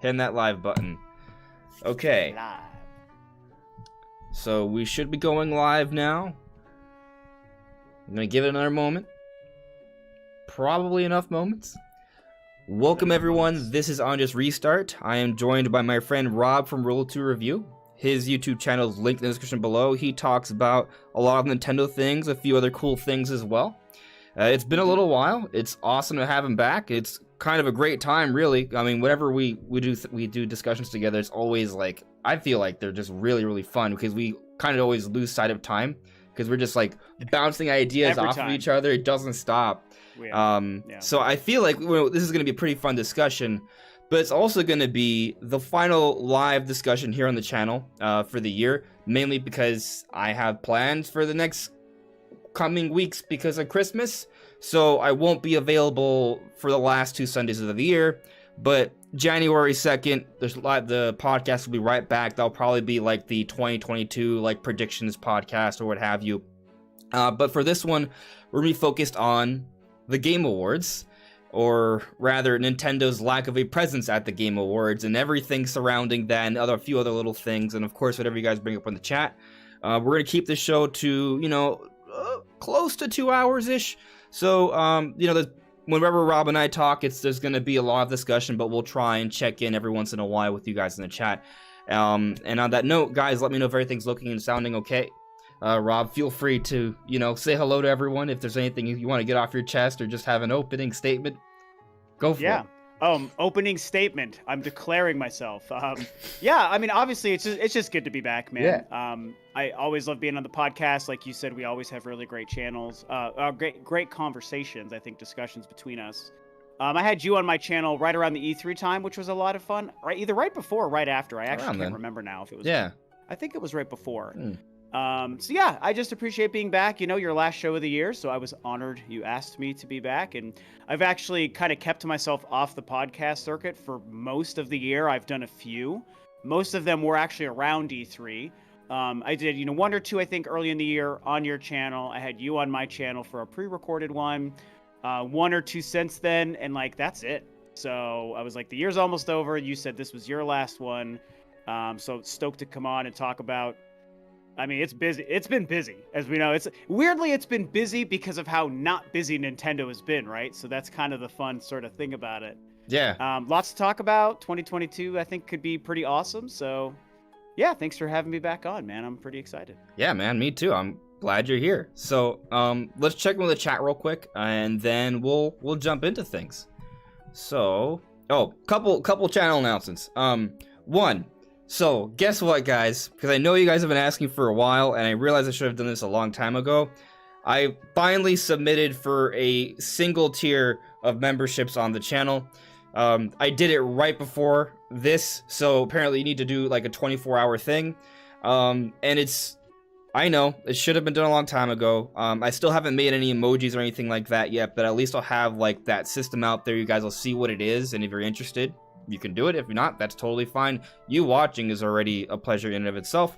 hitting that live button. Okay. Live. So we should be going live now. I'm gonna give it another moment. Probably enough moments. Welcome everyone, this is On Just Restart. I am joined by my friend Rob from Roll 2 Review. His YouTube channel is linked in the description below. He talks about a lot of Nintendo things, a few other cool things as well. It's been a little while. It's awesome to have him back. It's kind of a great time, really. I mean, whenever we do discussions together, it's always like, I feel like they're just really, really fun because we kind of always lose sight of time because we're just like bouncing ideas off of each other. It doesn't stop. So I feel like this is going to be a pretty fun discussion, but it's also going to be the final live discussion here on the channel for the year, mainly because I have plans for the next coming weeks because of Christmas, so I won't be available for the last 2 Sundays of the year, but January 2nd, the podcast will be right back. That'll probably be like the 2022 like predictions podcast or what have you. But for this one, we're going to be focused on the Game Awards, or rather Nintendo's lack of a presence at the Game Awards and everything surrounding that and a few other little things, and of course whatever you guys bring up in the chat. We're going to keep the show to, close to 2 hours-ish. So, whenever Rob and I talk, there's going to be a lot of discussion, but we'll try and check in every once in a while with you guys in the chat. And on that note, guys, let me know if everything's looking and sounding okay. Rob, feel free to, say hello to everyone if there's anything you want to get off your chest or just have an opening statement. Go for it. Opening statement. I'm declaring myself. I mean, obviously, it's just good to be back, man. Yeah. I always love being on the podcast. Like you said, we always have really great channels, great conversations, I think, discussions between us. I had you on my channel right around the E3 time, which was a lot of fun. Either right before or right after. I actually can't remember now if it was. Yeah. I think it was right before. I just appreciate being back. Your last show of the year, so I was honored you asked me to be back, and I've actually kind of kept myself off the podcast circuit for most of the year. I've done a few. Most of them were actually around E3. I did, 1 or 2, I think, early in the year on your channel. I had you on my channel for a pre-recorded one. 1 or 2 since then, and that's it. So I was like, the year's almost over. You said this was your last one. So stoked to come on and talk about. I mean, it's busy. It's been busy, as we know. It's been busy because of how not busy Nintendo has been, right? So that's kind of the fun sort of thing about it. Yeah. Lots to talk about. 2022, I think, could be pretty awesome. So, yeah, thanks for having me back on, man. I'm pretty excited. Yeah, man, me too. I'm glad you're here. So, let's check in with the chat real quick, and then we'll jump into things. So, couple channel announcements. One. So, guess what, guys? Because I know you guys have been asking for a while, and I realized I should have done this a long time ago. I finally submitted for a single tier of memberships on the channel. I did it right before this, so apparently you need to do like a 24-hour thing. And I know, it should have been done a long time ago. I still haven't made any emojis or anything like that yet, but at least I'll have like that system out there. You guys will see what it is, and if you're interested, you can do it. If you're not, that's totally fine. You watching is already a pleasure in and of itself.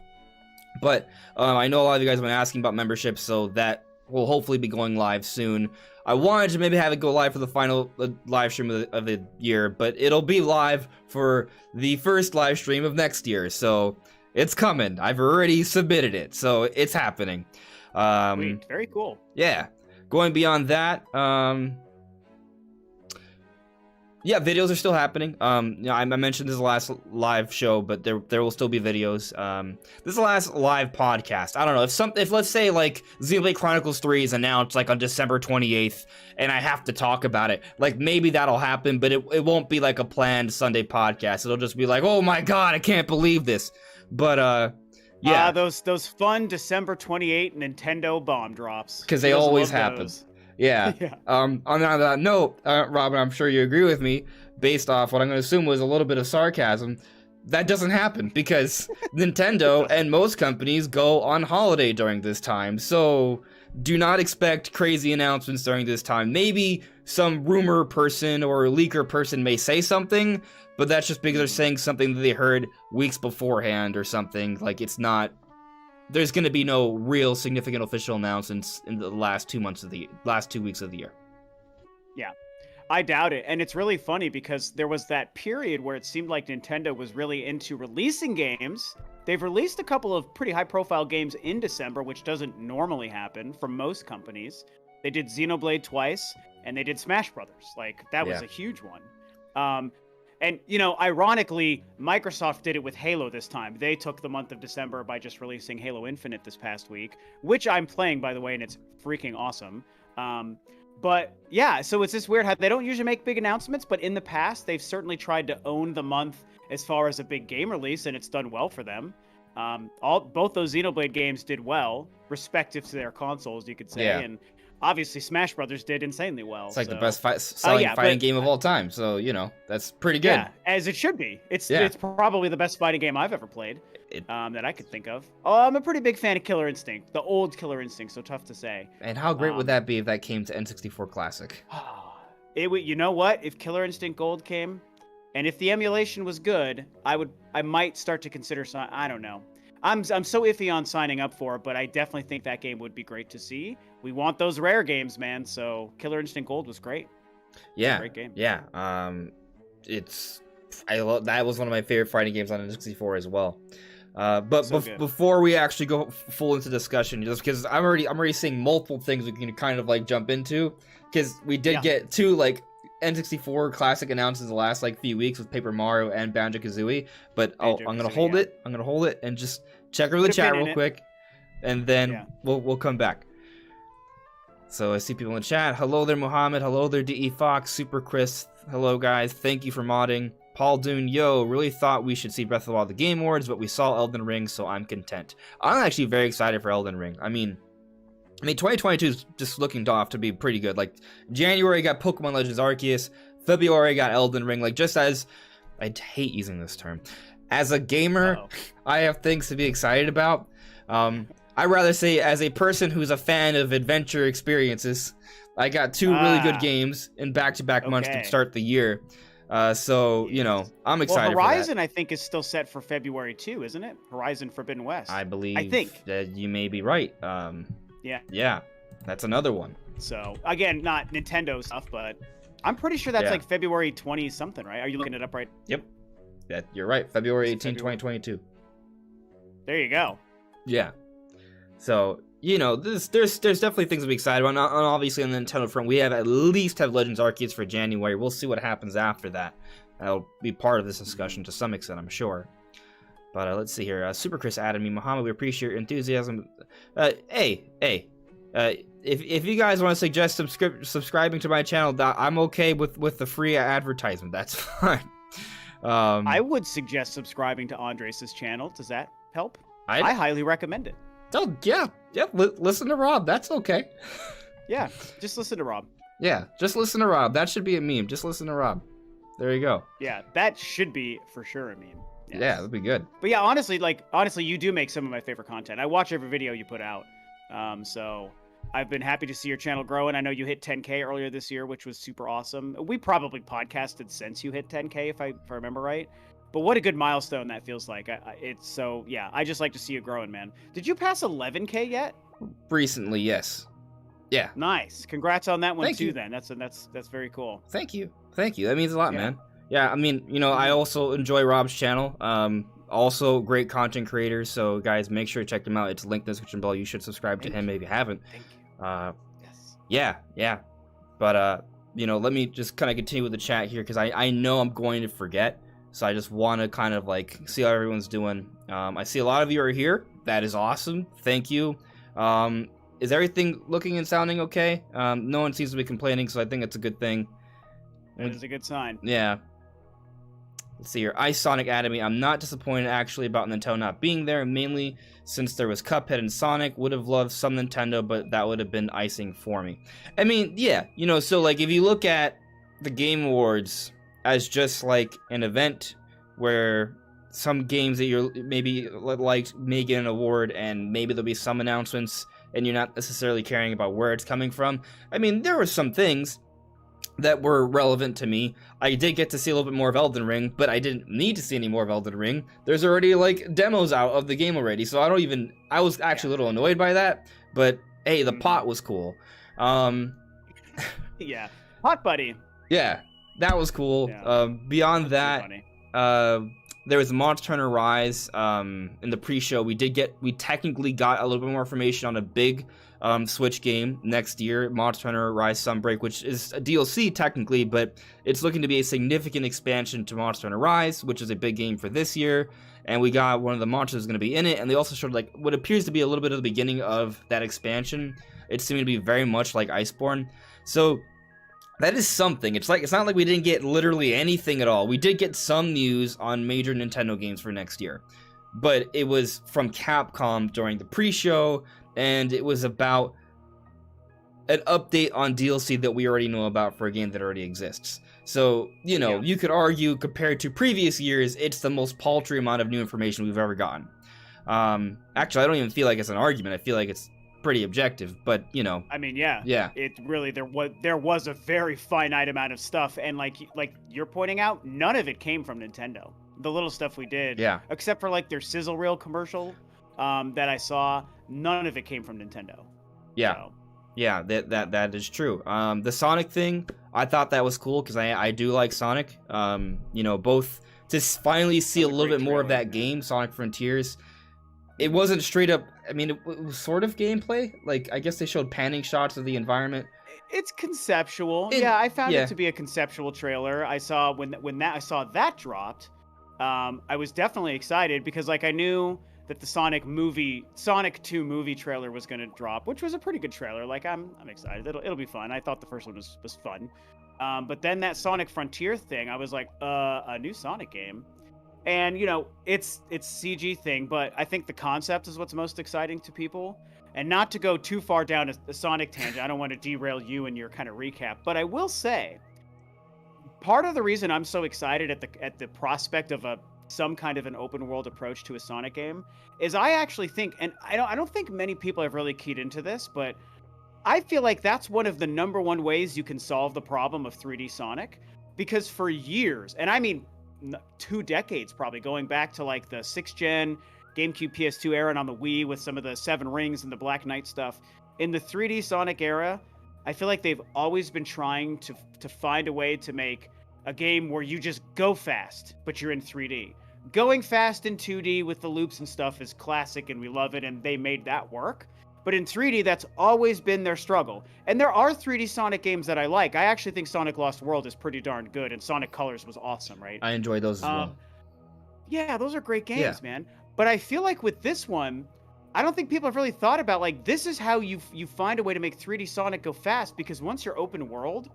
But I know a lot of you guys have been asking about memberships, so that will hopefully be going live soon. I wanted to maybe have it go live for the final live stream of the year, but it'll be live for the first live stream of next year. So it's coming. I've already submitted it, so it's happening. Sweet. Very cool. Yeah. Going beyond that, yeah, videos are still happening. I mentioned this is the last live show, but there will still be videos. This is the last live podcast. I don't know if let's say like Xenoblade Chronicles 3 is announced like on December 28th, and I have to talk about it. Like maybe that'll happen, but it won't be like a planned Sunday podcast. It'll just be like, oh my god, I can't believe this. But yeah, those fun December 28th Nintendo bomb drops, because they always happen. Those. Yeah. On that note, Robin, I'm sure you agree with me, based off what I'm going to assume was a little bit of sarcasm, that doesn't happen because Nintendo and most companies go on holiday during this time. So do not expect crazy announcements during this time. Maybe some rumor person or leaker person may say something, but that's just because they're saying something that they heard weeks beforehand or something. Like, it's not... There's going to be no real significant official announcements in the last 2 weeks of the year. Yeah. I doubt it. And it's really funny because there was that period where it seemed like Nintendo was really into releasing games. They've released a couple of pretty high-profile games in December, which doesn't normally happen for most companies. They did Xenoblade twice, and they did Smash Brothers. Like, that was a huge one. And, ironically, Microsoft did it with Halo this time. They took the month of December by just releasing Halo Infinite this past week, which I'm playing, by the way, and it's freaking awesome. But yeah, so it's just weird how they don't usually make big announcements, but in the past, they've certainly tried to own the month as far as a big game release, and it's done well for them. Both those Xenoblade games did well, respective to their consoles, you could say, and obviously Smash Brothers did insanely well. It's like the best fighting game of all time, so that's pretty good. Yeah, as it should be. It's probably the best fighting game I've ever played that I could think of. Oh, I'm a pretty big fan of Killer Instinct, the old Killer Instinct, so tough to say. And how great would that be if that came to N64 Classic? You know what? If Killer Instinct Gold came, and if the emulation was good, I might start to consider. I don't know. I'm so iffy on signing up for it, but I definitely think that game would be great to see. We want those rare games, man. So Killer Instinct Gold was great. Yeah, great game. Yeah, that was one of my favorite fighting games on N64 as well. But before we actually go full into discussion, just because I'm already seeing multiple things we can kind of like jump into, because we did get two like N64 Classic announced in the last like few weeks with Paper Mario and Banjo-Kazooie, but I'm gonna hold it. I'm gonna hold it and just check over the chat real quick, and then we'll come back. So I see people in the chat. Hello there, Mohammed. Hello there, DE Fox, Super Chris. Hello guys. Thank you for modding. Paul Dune, really thought we should see Breath of the Wild the Game Awards, but we saw Elden Ring, so I'm content. I'm actually very excited for Elden Ring. I mean, 2022 is just looking off to be pretty good. Like, January got Pokemon Legends Arceus, February got Elden Ring. Like, just as, I hate using this term, as a gamer, I have things to be excited about. I'd rather say as a person who's a fan of adventure experiences, I got two really good games in back-to-back months to start the year. So, I'm excited Well, Horizon, for that. I think, is still set for February too, isn't it? Horizon Forbidden West. I think that you may be right. Yeah, that's another one. So, again, not Nintendo stuff, but I'm pretty sure that's like February 20-something, right? Are you looking it up right? Yep. You're right. February 18, 2022. There you go. Yeah. So, there's definitely things to be excited about. And obviously, on the Nintendo front, we have at least Legends Arceus for January. We'll see what happens after that. That'll be part of this discussion to some extent, I'm sure. But let's see here. Super Chris added me. Muhammad, we appreciate your enthusiasm. If you guys want to suggest subscribing to my channel, I'm okay with the free advertisement. That's fine. I would suggest subscribing to Andres' channel. Does that help? I highly recommend it. Oh, yeah. Listen to Rob. That's okay. Yeah, just listen to Rob. Yeah, just listen to Rob. That should be a meme. Just listen to Rob. There you go. Yeah, that should be for sure a meme. Yes. Yeah, that'd be good. But yeah, honestly, you do make some of my favorite content. I watch every video you put out. So I've been happy to see your channel grow, and I know you hit 10K earlier this year, which was super awesome. We probably podcasted since you hit 10K, if I remember right. But what a good milestone that feels like. I just like to see you growing, man. Did you pass 11K yet? Recently, yes. Yeah. Nice. Congrats on that one. Thank too. you. Then that's very cool. Thank you. That means a lot, man. Yeah, I mean, I also enjoy Rob's channel. Also great content creator. So guys, make sure to check him out. It's linked in the description below. You should subscribe to him if you haven't. Thank you. Yes. Yeah. But let me just kind of continue with the chat here because I know I'm going to forget. So I just want to kind of like see how everyone's doing. I see a lot of you are here. That is awesome. Thank you. Is everything looking and sounding okay? No one seems to be complaining, so I think it's a good thing. That is a good sign. Yeah. Let's see here. Ice Sonic Academy. I'm not disappointed actually about Nintendo not being there, mainly since there was Cuphead and Sonic. Would have loved some Nintendo, but that would have been icing for me. I mean, yeah, so like if you look at the Game Awards as just like an event where some games that you're maybe like may get an award and maybe there'll be some announcements and you're not necessarily caring about where it's coming from. I mean, there were some things that were relevant to me. I did get to see a little bit more of Elden Ring, but I didn't need to see any more of Elden Ring. There's already like demos out of the game already, so I was actually a little annoyed by that, but hey, the pot was cool. Yeah, Pot Buddy. Yeah, that was cool. Yeah. Beyond That's that, funny. there was Monster Hunter Rise. In the pre-show, we technically got a little bit more information on a big Switch game next year, Monster Hunter Rise Sunbreak, which is a DLC technically, but it's looking to be a significant expansion to Monster Hunter Rise, which is a big game for this year. And we got one of the monsters going to be in it, and they also showed like what appears to be a little bit of the beginning of that expansion. It's seeming to be very much like Iceborne. So that is something. It's not like we didn't get literally anything at all. We did get some news on major Nintendo games for next year, but it was from Capcom during the pre-show, and it was about an update on DLC that we already know about for a game that already exists. So, you could argue compared to previous years, it's the most paltry amount of new information we've ever gotten. Actually, I don't even feel like it's an argument. I feel like it's pretty objective, but I mean, yeah. It really there was a very finite amount of stuff, and like you're pointing out, none of it came from Nintendo. The little stuff we did, except for like their sizzle reel commercial that I saw, none of it came from Nintendo. Yeah. So. Yeah, that is true. The Sonic thing, I thought that was cool because I do like Sonic. Both to finally see a little bit more of that game, Sonic Frontiers. It wasn't straight up. I mean, it was sort of gameplay. Like, I guess they showed panning shots of the environment. It's conceptual. I found it to be a conceptual trailer. I saw when I saw that dropped, I was definitely excited because like I knew that the Sonic 2 movie trailer was going to drop, which was a pretty good trailer. Like I'm excited. It'll be fun. I thought the first one was fun. But then that Sonic Frontier thing, I was like, a new Sonic game. And it's CG thing, but I think the concept is what's most exciting to people. And not to go too far down a Sonic tangent, I don't want to derail you in your kind of recap, but I will say, part of the reason I'm so excited at the prospect of some kind of an open world approach to a Sonic game is I actually think, and I don't think many people have really keyed into this, but I feel like that's one of the number one ways you can solve the problem of 3D Sonic, because for years, and I mean 2 decades probably, going back to like the 6th gen GameCube PS2 era and on the Wii with some of the 7 Rings and the Black Knight stuff, in the 3D Sonic era, I feel like they've always been trying to find a way to make a game where you just go fast, but you're in 3D. Going fast in 2D with the loops and stuff is classic, and we love it, and they made that work. But in 3D, that's always been their struggle. And there are 3D Sonic games that I like. I actually think Sonic Lost World is pretty darn good, and Sonic Colors was awesome, right? I enjoy those as well. Yeah, those are great games, man. But I feel like with this one, I don't think people have really thought about, like, this is how you find a way to make 3D Sonic go fast, because once you're open world,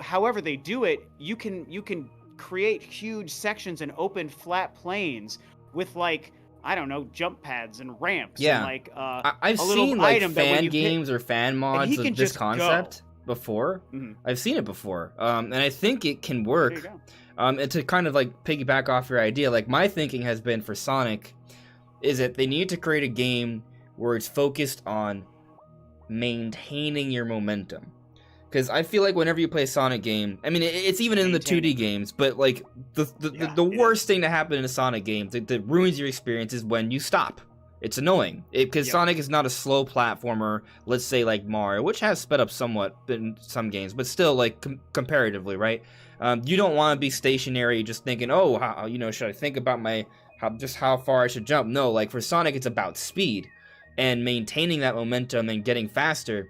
however they do it, you can create huge sections and open flat plains with, like, I don't know, jump pads and ramps. Yeah, and like I've seen like fan games or fan mods of this concept before. Mm-hmm. I've seen it before, and I think it can work. And to kind of like piggyback off your idea, like my thinking has been for Sonic, is that they need to create a game where it's focused on maintaining your momentum. Because I feel like whenever you play a Sonic game, I mean, it's even in the 2D games, but like the worst thing to happen in a Sonic game that ruins your experience is when you stop. It's annoying because Sonic is not a slow platformer, let's say like Mario, which has sped up somewhat in some games, but still like comparatively, right? You don't want to be stationary just thinking, oh, how, should I think about how far I should jump? No, like for Sonic, it's about speed and maintaining that momentum and getting faster.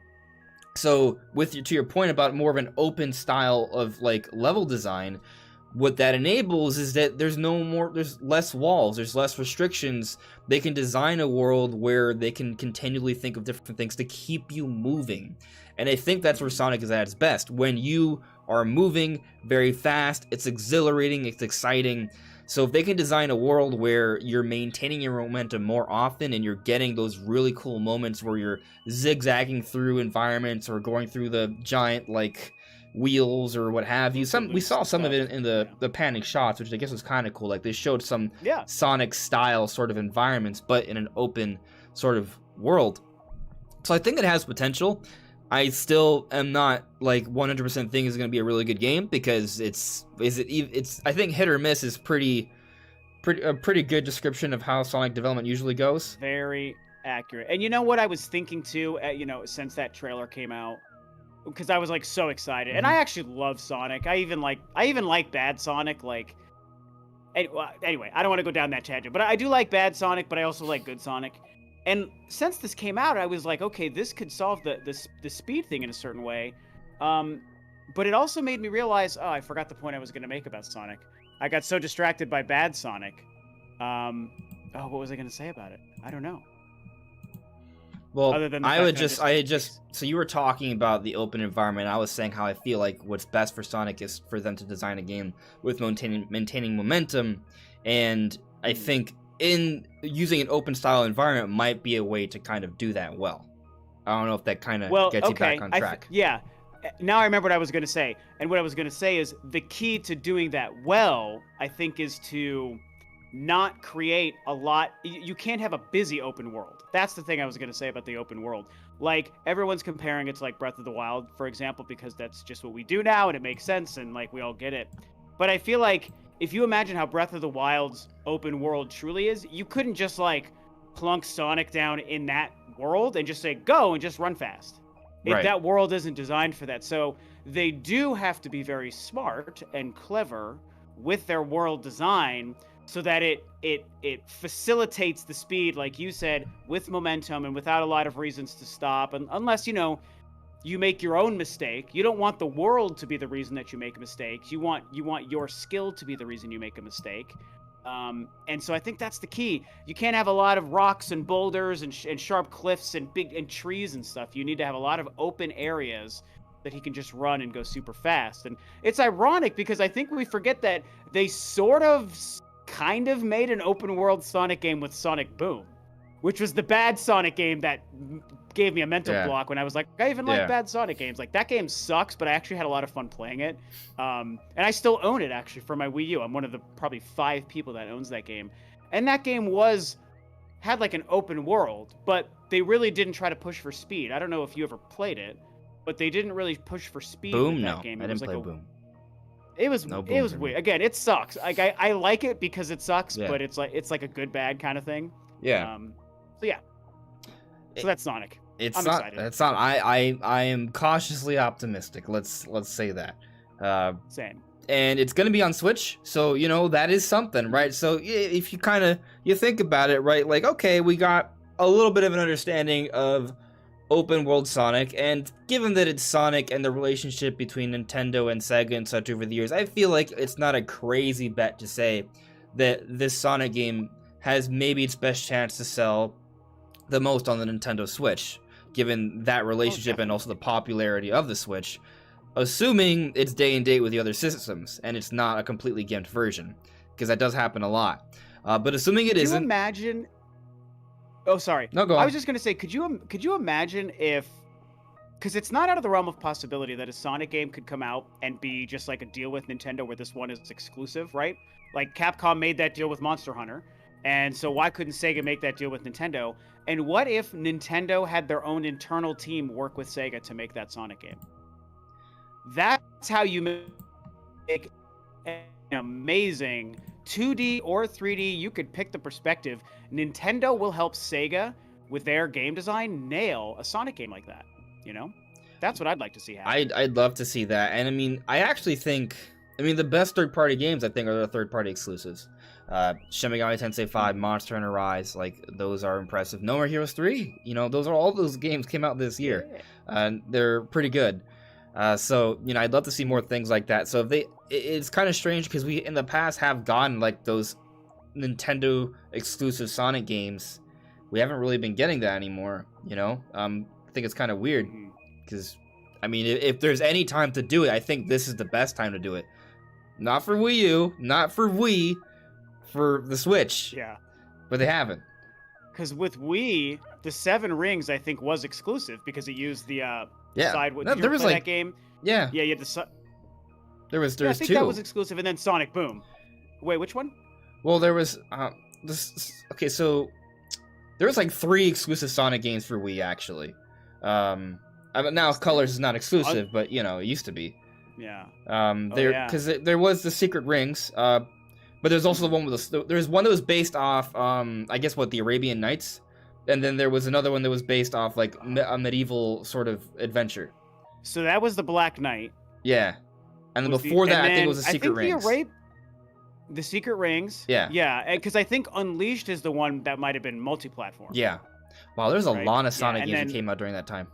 So to your point about more of an open style of like level design, what that enables is that there's less walls, there's less restrictions. They can design a world where they can continually think of different things to keep you moving. And I think that's where Sonic is at its best. When you are moving very fast, it's exhilarating, it's exciting. So if they can design a world where you're maintaining your momentum more often and you're getting those really cool moments where you're zigzagging through environments or going through the giant like wheels or what have you. We saw some of it in the panning shots, which I guess was kind of cool. Like they showed some Sonic style sort of environments, but in an open sort of world. So I think it has potential. I still am not like 100% thinking it's going to be a really good game because it's I think hit or miss is a pretty good description of how Sonic development usually goes. Very accurate. And you know what I was thinking too, since that trailer came out, because I was like so excited, and I actually love Sonic. I even like Bad Sonic. Like, anyway, I don't want to go down that tangent, but I do like Bad Sonic, but I also like Good Sonic. And since this came out, I was like, okay, this could solve the speed thing in a certain way. But it also made me realize, oh, I forgot the point I was going to make about Sonic. I got so distracted by Bad Sonic. What was I going to say about it? I don't know. Well, Other than so you were talking about the open environment. I was saying how I feel like what's best for Sonic is for them to design a game with maintaining momentum, and I think in using an open style environment might be a way to kind of do that well. I don't know if that kind of gets you back on track. Yeah. Now I remember what I was going to say. And what I was going to say is the key to doing that well, I think, is to not create a lot. You can't have a busy open world. That's the thing I was going to say about the open world. Like, everyone's comparing it to like Breath of the Wild, for example, because that's just what we do now and it makes sense and like we all get it. But I feel like if you imagine how Breath of the Wild's open world truly is, you couldn't just like plunk Sonic down in that world and just say go and just run fast. Right. That world isn't designed for that. So they do have to be very smart and clever with their world design so that it facilitates the speed, like you said, with momentum and without a lot of reasons to stop. And unless, you make your own mistake. You don't want the world to be the reason that you make a mistake. You want your skill to be the reason you make a mistake. And so I think that's the key. You can't have a lot of rocks and boulders and sharp cliffs and big trees and stuff. You need to have a lot of open areas that he can just run and go super fast. And it's ironic because I think we forget that they sort of kind of made an open world Sonic game with Sonic Boom, which was the bad Sonic game that gave me a mental block when I was like, I even like bad Sonic games. Like, that game sucks, but I actually had a lot of fun playing it. And I still own it, actually, for my Wii U. I'm one of the probably 5 people that owns that game. And that game had like an open world, but they really didn't try to push for speed. I don't know if you ever played it, but they didn't really push for speed with that game. I didn't play Boom. It was weird. Again, it sucks. Like, I like it because it sucks, but it's like a good bad kind of thing. Yeah. So that's Sonic. It's I'm not. excited. It's not. I am cautiously optimistic. Let's say that. Same. And it's gonna be on Switch, so that is something, right? So if you think about it, right? Like, okay, we got a little bit of an understanding of open world Sonic, and given that it's Sonic and the relationship between Nintendo and Sega and such over the years, I feel like it's not a crazy bet to say that this Sonic game has maybe its best chance to sell the most on the Nintendo Switch, given that relationship and also the popularity of the Switch, assuming it's day and date with the other systems and it's not a completely gimped version, because that does happen a lot. But assuming it isn't, you imagine? Oh, sorry. No, go on. I was just gonna say, could you imagine if, because it's not out of the realm of possibility that a Sonic game could come out and be just like a deal with Nintendo where this one is exclusive, right? Like Capcom made that deal with Monster Hunter, and so why couldn't Sega make that deal with Nintendo? And what if Nintendo had their own internal team work with Sega to make that Sonic game? That's how you make an amazing 2D or 3D. You could pick the perspective. Nintendo will help Sega with their game design nail a Sonic game like that. That's what I'd like to see happen. I'd love to see that. And I mean, I actually think, the best third-party games, I think, are the third-party exclusives. Shin Megami Tensei 5, Monster Hunter Rise, like, those are impressive. No More Heroes 3, those are all those games came out this year. They're pretty good. So, I'd love to see more things like that. So it's kind of strange because we in the past have gotten like those Nintendo exclusive Sonic games. We haven't really been getting that anymore, I think it's kind of weird because, if there's any time to do it, I think this is the best time to do it. Not for Wii U, not for Wii, for the Switch. Yeah. But they haven't. Because with Wii, the 7 Rings, I think, was exclusive because it used the side. No, there was that game? Yeah. Yeah, you had the There was I think 2. that was exclusive, and then Sonic Boom. Wait, which one? Well, there was okay, so there was like 3 exclusive Sonic games for Wii actually. Now Colors is not exclusive, but it used to be. Yeah. Because there was the Secret Rings, but there's also the one with there's one that was based off I guess the Arabian Nights, and then there was another one that was based off like a medieval sort of adventure. So that was the Black Knight. Yeah. And then before that, I think it was the Secret Rings. The Secret Rings. Yeah. Yeah, because I think Unleashed is the one that might have been multi-platform. Yeah. Wow, there's a lot of Sonic games that came out during that time.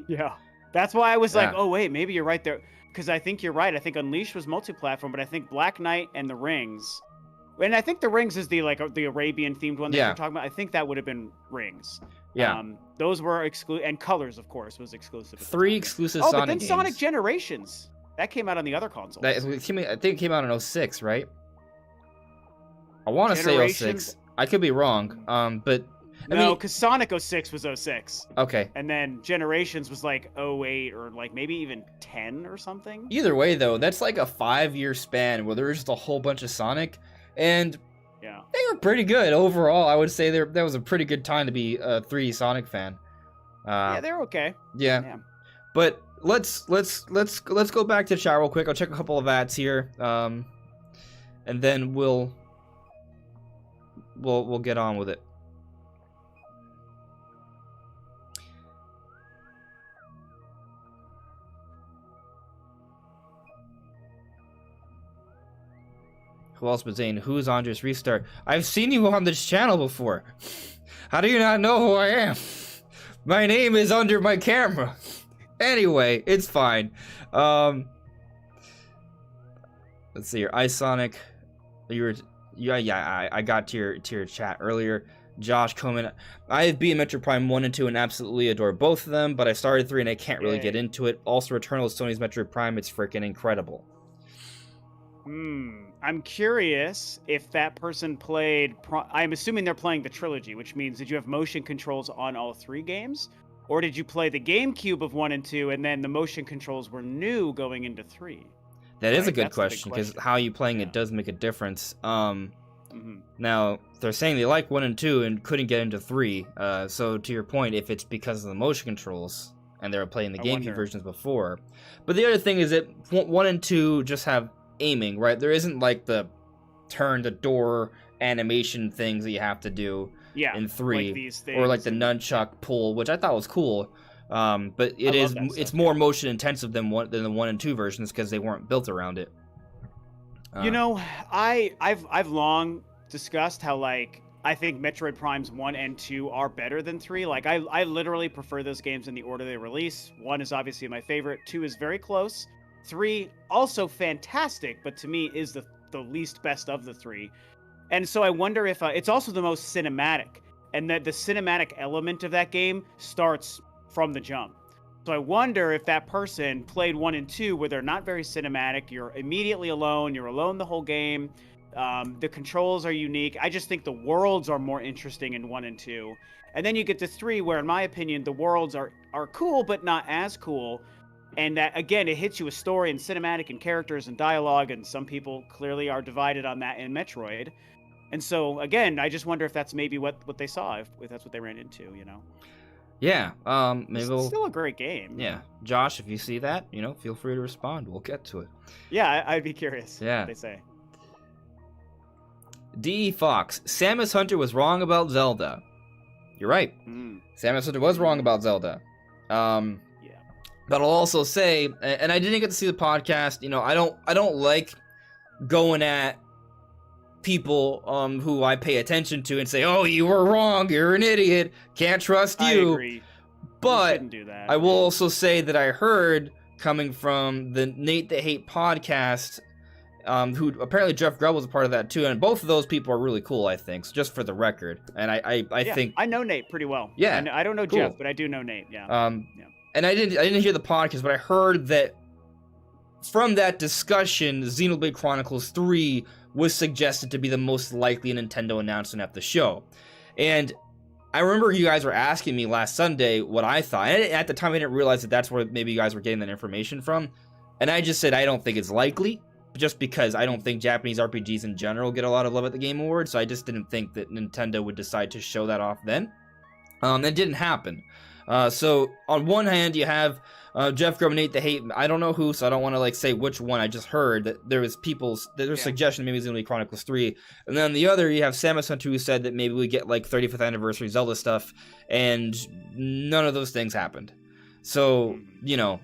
Yeah. That's why I was like, oh, wait, maybe you're right there. Because I think you're right. I think Unleashed was multi-platform, but I think Black Knight and the Rings... And I think the Rings is the Arabian-themed one that you're talking about. I think that would have been Rings. Yeah. Those were exclusive... And Colors, of course, was exclusive. 3 exclusive Sonic games. But then Sonic Generations. That came out on the other consoles. I think it came out in 06, right? I want to say 06. I could be wrong. But... No, because Sonic 06 was 06. Okay. And then Generations was like 08 or like maybe even 10 or something. Either way, though, that's like a 5-year span where there was just a whole bunch of Sonic. And they were pretty good overall. I would say that was a pretty good time to be a 3D Sonic fan. Yeah, they're okay. Yeah. But let's go back to the chat real quick. I'll check a couple of ads here. And then we'll get on with it. Who else but Zane? Who's Andres Restart? I've seen you on this channel before. How do you not know who I am? My name is under my camera. Anyway, it's fine. Let's see here. iSonic. I got to your chat earlier. Josh Coleman. I have beaten Metroid Prime 1 and 2 and absolutely adore both of them, but I started 3 and I can't really get into it. Also, Returnal is Sony's Metroid Prime. It's freaking incredible. I'm curious if that person played... I'm assuming they're playing the trilogy, which means did you have motion controls on all 3 games? Or did you play the GameCube of 1 and 2 and then the motion controls were new going into 3? That is a good question, because how you playing it does make a difference. Now, they're saying they like 1 and 2 and couldn't get into 3. So to your point, if it's because of the motion controls and they were playing the GameCube versions before. But the other thing is that 1 and 2 just have aiming, right? There isn't like the turn the door animation things that you have to do in 3, like or like the nunchuck pull, which I thought was cool. But it's more motion intensive than the 1 and 2 versions because they weren't built around it. You know, I've long discussed how like I think Metroid Primes 1 and 2 are better than 3. Like I literally prefer those games in the order they release. 1 is obviously my favorite. 2 is very close. 3 also fantastic, but to me is the least best of the 3. And so I wonder if it's also the most cinematic, and that the cinematic element of that game starts from the jump. So I wonder if that person played 1 and 2 where they're not very cinematic, you're immediately alone, you're alone the whole game, the controls are unique. I just think the worlds are more interesting in 1 and 2. And then you get to 3 where, in my opinion, the worlds are cool, but not as cool. And that, again, it hits you with story and cinematic and characters and dialogue, and some people clearly are divided on that in Metroid. And so, again, I just wonder if that's maybe what they saw, if that's what they ran into, you know? Yeah, maybe it's still a great game. Yeah. Josh, if you see that, feel free to respond. We'll get to it. Yeah, I'd be curious what they say. D. Fox, Samus Hunter was wrong about Zelda. You're right. Samus Hunter was wrong about Zelda. But I'll also say, and I didn't get to see the podcast, I don't like going at people who I pay attention to and say, oh, you were wrong, you're an idiot, can't trust you. I agree. But you shouldn't do that. I will also say that I heard, coming from the Nate the Hate podcast, who apparently Jeff Grubb was a part of that too, and both of those people are really cool, I think, so just for the record. And I think... I know Nate pretty well. Yeah. I don't know Jeff, but I do know Nate, yeah. And I didn't hear the podcast, but I heard that from that discussion, Xenoblade Chronicles 3 was suggested to be the most likely Nintendo announcement at the show. And I remember you guys were asking me last Sunday what I thought. And at the time, I didn't realize that that's where maybe you guys were getting that information from. And I just said I don't think it's likely, just because I don't think Japanese RPGs in general get a lot of love at the Game Awards. So I just didn't think that Nintendo would decide to show that off then. That didn't happen. So on one hand, you have Jeff Grubb and Nate the Hate. I don't know who, so I don't want to say which one. I just heard that there was suggestion maybe it's going to be Chronicles 3. And then on the other, you have Samus Hunter, who said that maybe we get 35th anniversary Zelda stuff, and none of those things happened. So, you know,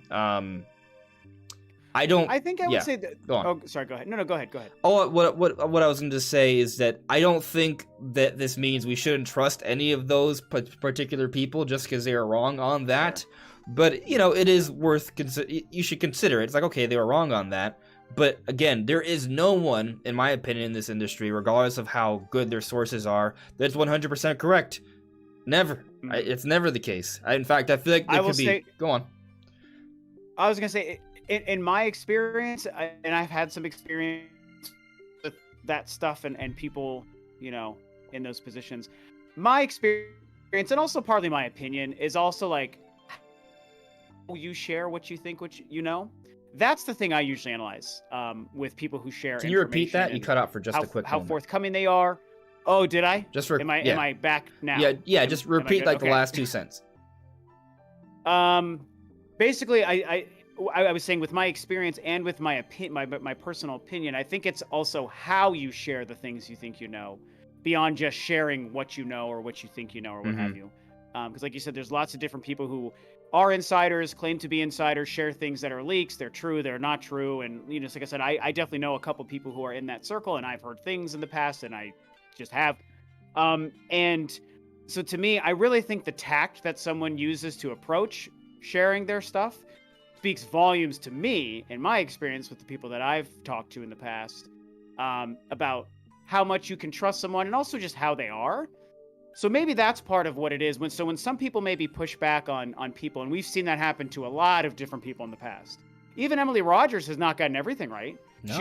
I don't. I think I would say that. Go on. Oh, sorry. Go ahead. No, go ahead. Go ahead. Oh, what I was going to say is that I don't think that this means we shouldn't trust any of those particular people just because they are wrong on that. Sure. But, you know, it is worth you should consider it. It's like, okay, they were wrong on that. But again, there is no one, in my opinion, in this industry, regardless of how good their sources are, that's 100% correct. Never. It's never the case. In fact, I feel like there could be. Go on. I was going to say, in my experience, and I've had some experience with that stuff and people, you know, in those positions, my experience, and also partly my opinion, is also like, you share what you think, what you know. That's the thing I usually analyze with people who share. Can you repeat that? You cut out for just a quick moment. How forthcoming they are. Oh, did I? Just am I back now? Yeah. Just repeat like the last 2 cents. Basically, I was saying with my experience and with my my personal opinion, I think it's also how you share the things you think you know, beyond just sharing what you know or what you think you know or what have you. Because like you said, there's lots of different people who are insiders, claim to be insiders, share things that are leaks. They're true, they're not true. And, you know, like I said, I definitely know a couple people who are in that circle, and I've heard things in the past, and I just have. And so to me, I really think the tact that someone uses to approach sharing their stuff speaks volumes to me, in my experience with the people that I've talked to in the past, about how much you can trust someone and also just how they are. So maybe that's part of what it is. When some people maybe push back on people, and we've seen that happen to a lot of different people in the past. Even Emily Rogers has not gotten everything right. No.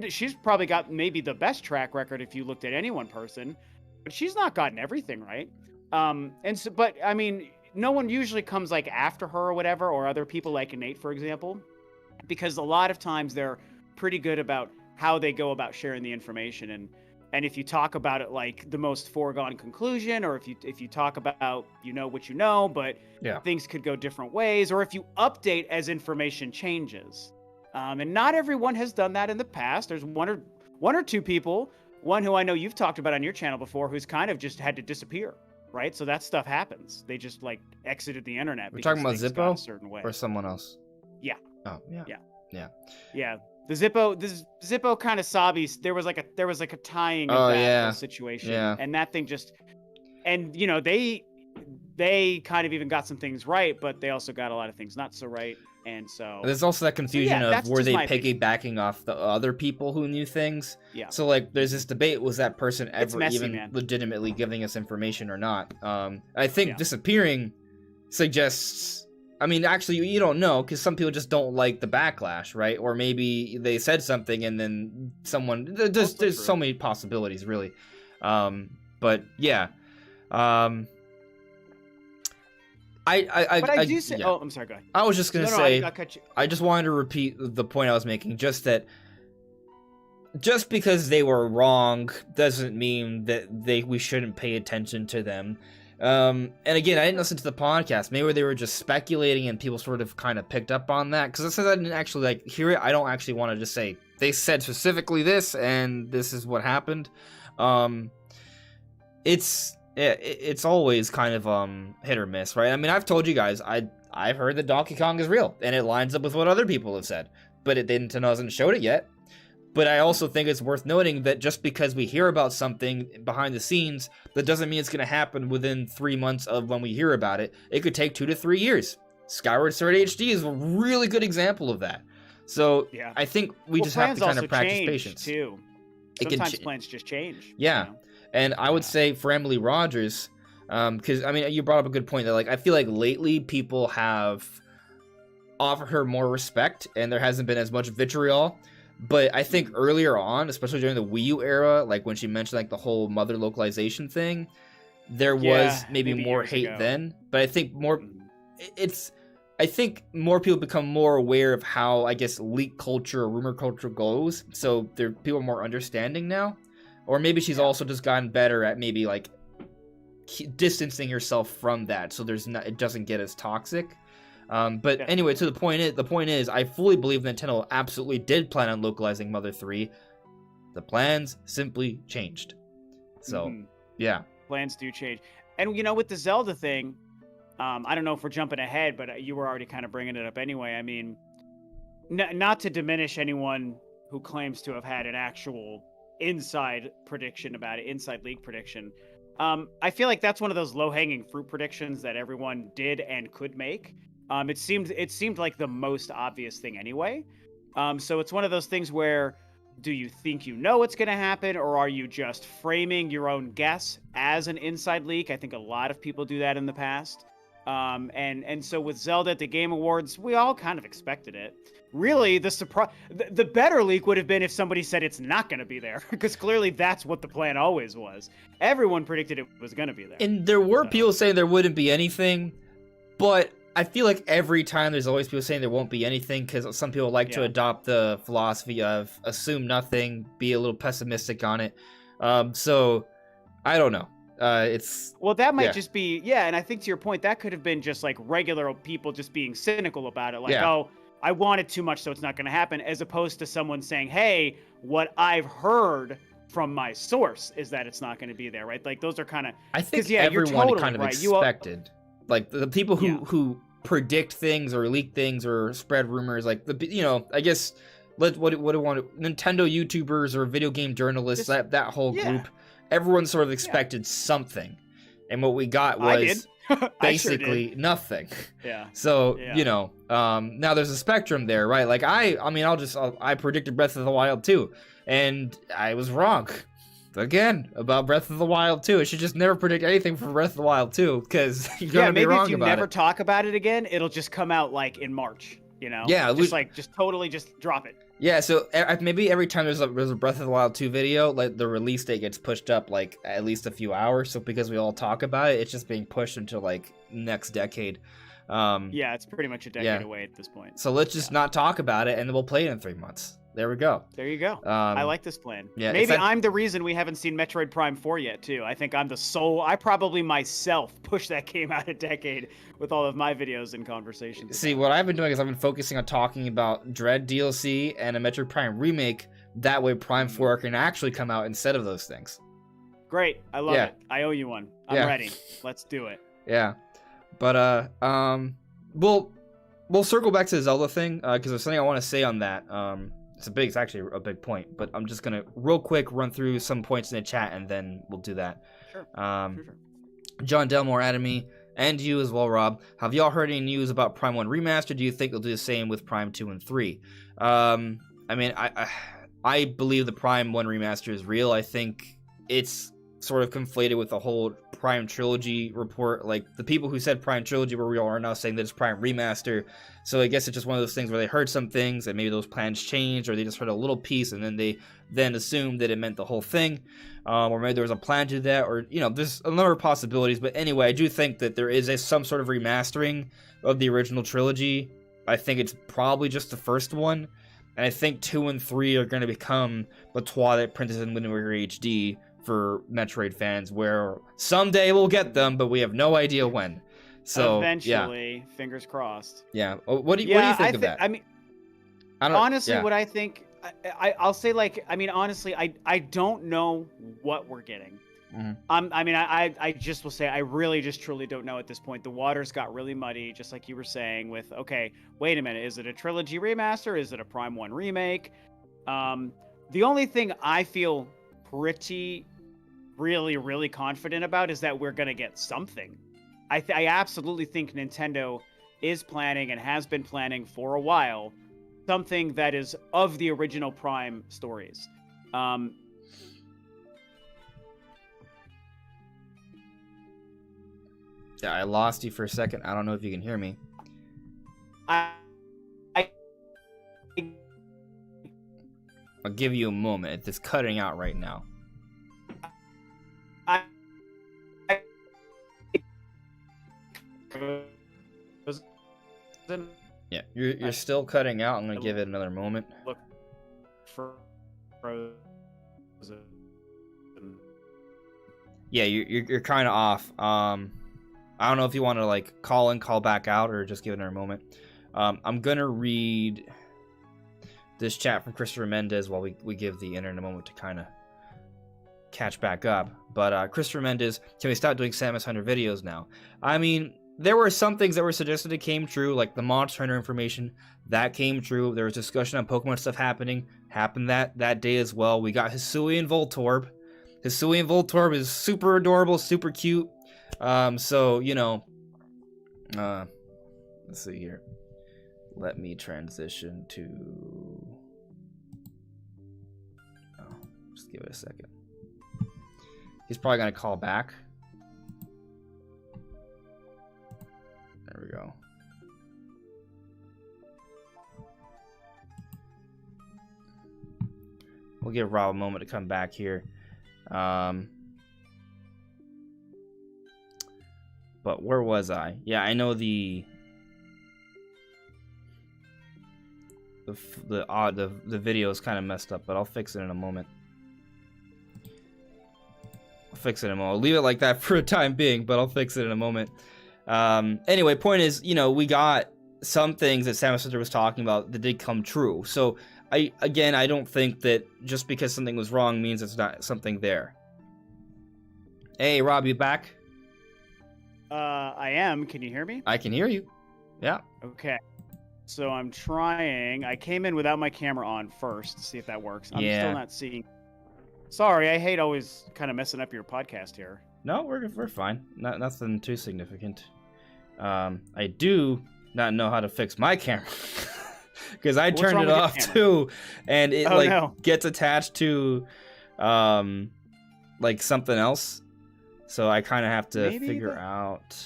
She's probably got maybe the best track record if you looked at any one person, but she's not gotten everything right. But I mean, no one usually comes like after her or whatever, or other people like Nate, for example, because a lot of times they're pretty good about how they go about sharing the information. And if you talk about it like the most foregone conclusion, or if you talk about, you know what you know, but things could go different ways, or if you update as information changes. And not everyone has done that in the past. There's one or two people, one who I know you've talked about on your channel before, who's kind of just had to disappear, right? So that stuff happens. They just like exited the internet. We're talking about Zippo a certain way. Or someone else? Yeah. Oh, yeah. Yeah. Yeah. The Zippo kind of sobbies. There was like a tying of that whole situation, and that thing just, and you know they kind of even got some things right, but they also got a lot of things not so right, and so there's also that confusion of were they piggybacking off the other people who knew things? Yeah. So like, there's this debate: was that person ever legitimately giving us information or not? I think disappearing suggests. I mean, actually, you don't know, because some people just don't like the backlash, right? Or maybe they said something and then someone... There's so many possibilities, really. But, yeah. But I do say... Yeah. Oh, I'm sorry, go ahead. I was just going to say... I just wanted to repeat the point I was making, just that... Just because they were wrong doesn't mean that we shouldn't pay attention to them. And again, I didn't listen to the podcast. Maybe they were just speculating and people sort of kind of picked up on that. Because since I didn't actually like hear it, I don't actually want to just say they said specifically this and this is what happened. It's always kind of hit or miss, right? I mean, I've told you guys I've heard that Donkey Kong is real, and it lines up with what other people have said, but Nintendo hasn't showed it yet. But I also think it's worth noting that just because we hear about something behind the scenes, that doesn't mean it's going to happen within 3 months of when we hear about it. It could take 2 to 3 years. Skyward Sword HD is a really good example of that. So I think we just have to kind of practice patience. Too. Sometimes plans just change. Yeah. You know? And I would say for Emily Rogers, because I mean, you brought up a good point that like I feel like lately people have offered her more respect and there hasn't been as much vitriol. But I think earlier on, especially during the Wii U era, like when she mentioned like the whole mother localization thing, there was maybe more hate then. But I think I think more people become more aware of how, I guess, leak culture or rumor culture goes. So people are more understanding now. Or maybe she's also just gotten better at maybe like distancing herself from that, so it doesn't get as toxic. But anyway, the point is, I fully believe Nintendo absolutely did plan on localizing Mother 3. The plans simply changed. So, yeah. Plans do change. And, you know, with the Zelda thing, I don't know if we're jumping ahead, but you were already kind of bringing it up anyway. I mean, not to diminish anyone who claims to have had an actual inside prediction about it, inside league prediction. I feel like that's one of those low-hanging fruit predictions that everyone did and could make. It seemed like the most obvious thing anyway. So it's one of those things where, do you think you know what's going to happen, or are you just framing your own guess as an inside leak? I think a lot of people do that in the past. And so with Zelda at the Game Awards, we all kind of expected it. Really, the better leak would have been if somebody said it's not going to be there, because clearly that's what the plan always was. Everyone predicted it was going to be there. And there were people saying there wouldn't be anything, but I feel like every time there's always people saying there won't be anything, because some people like to adopt the philosophy of assume nothing, be a little pessimistic on it. So I don't know. That might just be, and I think to your point, that could have been just like regular people just being cynical about it, like, oh, I want it too much, so it's not going to happen, as opposed to someone saying, hey, what I've heard from my source is that it's not going to be there, right? Like, those are kind of, I think everyone kind of expected, like the people who predict things or leak things or spread rumors, like I guess what do you want, Nintendo YouTubers or video game journalists, that whole group, everyone sort of expected something, and what we got was basically nothing. So now there's a spectrum there, right? Like I predicted Breath of the Wild 2, and I was wrong again about Breath of the Wild 2. I should just never predict anything for Breath of the Wild 2, because you're gonna be wrong about it. Maybe if you never talk about it again, it'll just come out like in March. Just totally just drop it. Yeah, so maybe every time there's a Breath of the Wild 2 video, like the release date gets pushed up like at least a few hours. So because we all talk about it, it's just being pushed until like next decade. It's pretty much a decade away at this point. So let's just not talk about it, and then we'll play it in 3 months. There we go. There you go. I like this plan. Yeah, maybe I'm the reason we haven't seen Metroid Prime 4 yet, too. I think I'm the sole. I probably myself pushed that game out a decade with all of my videos and conversations. See, what I've been doing is I've been focusing on talking about Dread DLC and a Metroid Prime remake. That way Prime 4 can actually come out instead of those things. Great. I love it. I owe you one. I'm ready. Let's do it. Yeah. But, we'll circle back to the Zelda thing, because there's something I want to say on that. It's actually a big point, but I'm just gonna real quick run through some points in the chat, and then we'll do that. Sure. John Delmore added me, and you as well, Rob. Have y'all heard any news about Prime 1 Remaster? Do you think they'll do the same with Prime 2 and 3? I mean, I believe the Prime 1 Remaster is real. I think it's sort of conflated with the whole Prime Trilogy report. Like, the people who said Prime Trilogy were real are now saying that it's Prime Remaster. So I guess it's just one of those things where they heard some things and maybe those plans changed, or they just heard a little piece and then they assumed that it meant the whole thing. Or maybe there was a plan to do that, or, there's a number of possibilities. But anyway, I do think that there is some sort of remastering of the original trilogy. I think it's probably just the first one. And I think 2 and 3 are going to become the Twilight Princess and Wind Waker HD for Metroid fans, where someday we'll get them, but we have no idea when. So eventually, fingers crossed. Yeah. What do you think of that? I mean, honestly, what I think, I'll say, like, I mean, honestly, I don't know what we're getting. Mm-hmm. I just will say I really just truly don't know at this point. The waters got really muddy, just like you were saying, with, okay, wait a minute, is it a trilogy remaster? Is it a Prime 1 remake? The only thing I feel really confident about is that we're going to get something. I absolutely think Nintendo is planning and has been planning for a while something that is of the original Prime stories. Yeah, I lost you for a second. I don't know if you can hear me. I'll give you a moment. It's cutting out right now. Yeah, you're still cutting out. I'm gonna give it another moment. Look for Yeah, you're kind of off. I don't know if you want to like call in, call back out, or just give it another moment. I'm gonna read this chat from Christopher Mendez while we give the internet a moment to kind of catch back up. But Christopher Mendez, can we stop doing Samus Hunter videos now? I mean, there were some things that were suggested that came true, like the Monster Hunter information that came true. There was discussion on Pokemon stuff happened that day as well. We got Hisui and Voltorb. Hisui and Voltorb is super adorable, super cute. So you know, let's see here. Let me transition to. Oh, just give it a second. He's probably gonna call back. There we go. We'll give Rob a moment to come back here. But where was I? Yeah, I know the video is kind of messed up, but I'll fix it in a moment. I'll leave it like that for a time being, but I'll fix it in a moment. Anyway, point is, you know, we got some things that Samus Sister was talking about that did come true. So I don't think that just because something was wrong means it's not something there. Hey, Rob, you back? I am. Can you hear me? I can hear you. Yeah. Okay. So I'm trying. I came in without my camera on first to see if that works. I'm still not seeing. Sorry, I hate always kind of messing up your podcast here. No, we're fine. Nothing too significant. I do not know how to fix my camera because I turned it off too, and it gets attached to like something else. So I kind of have to figure out.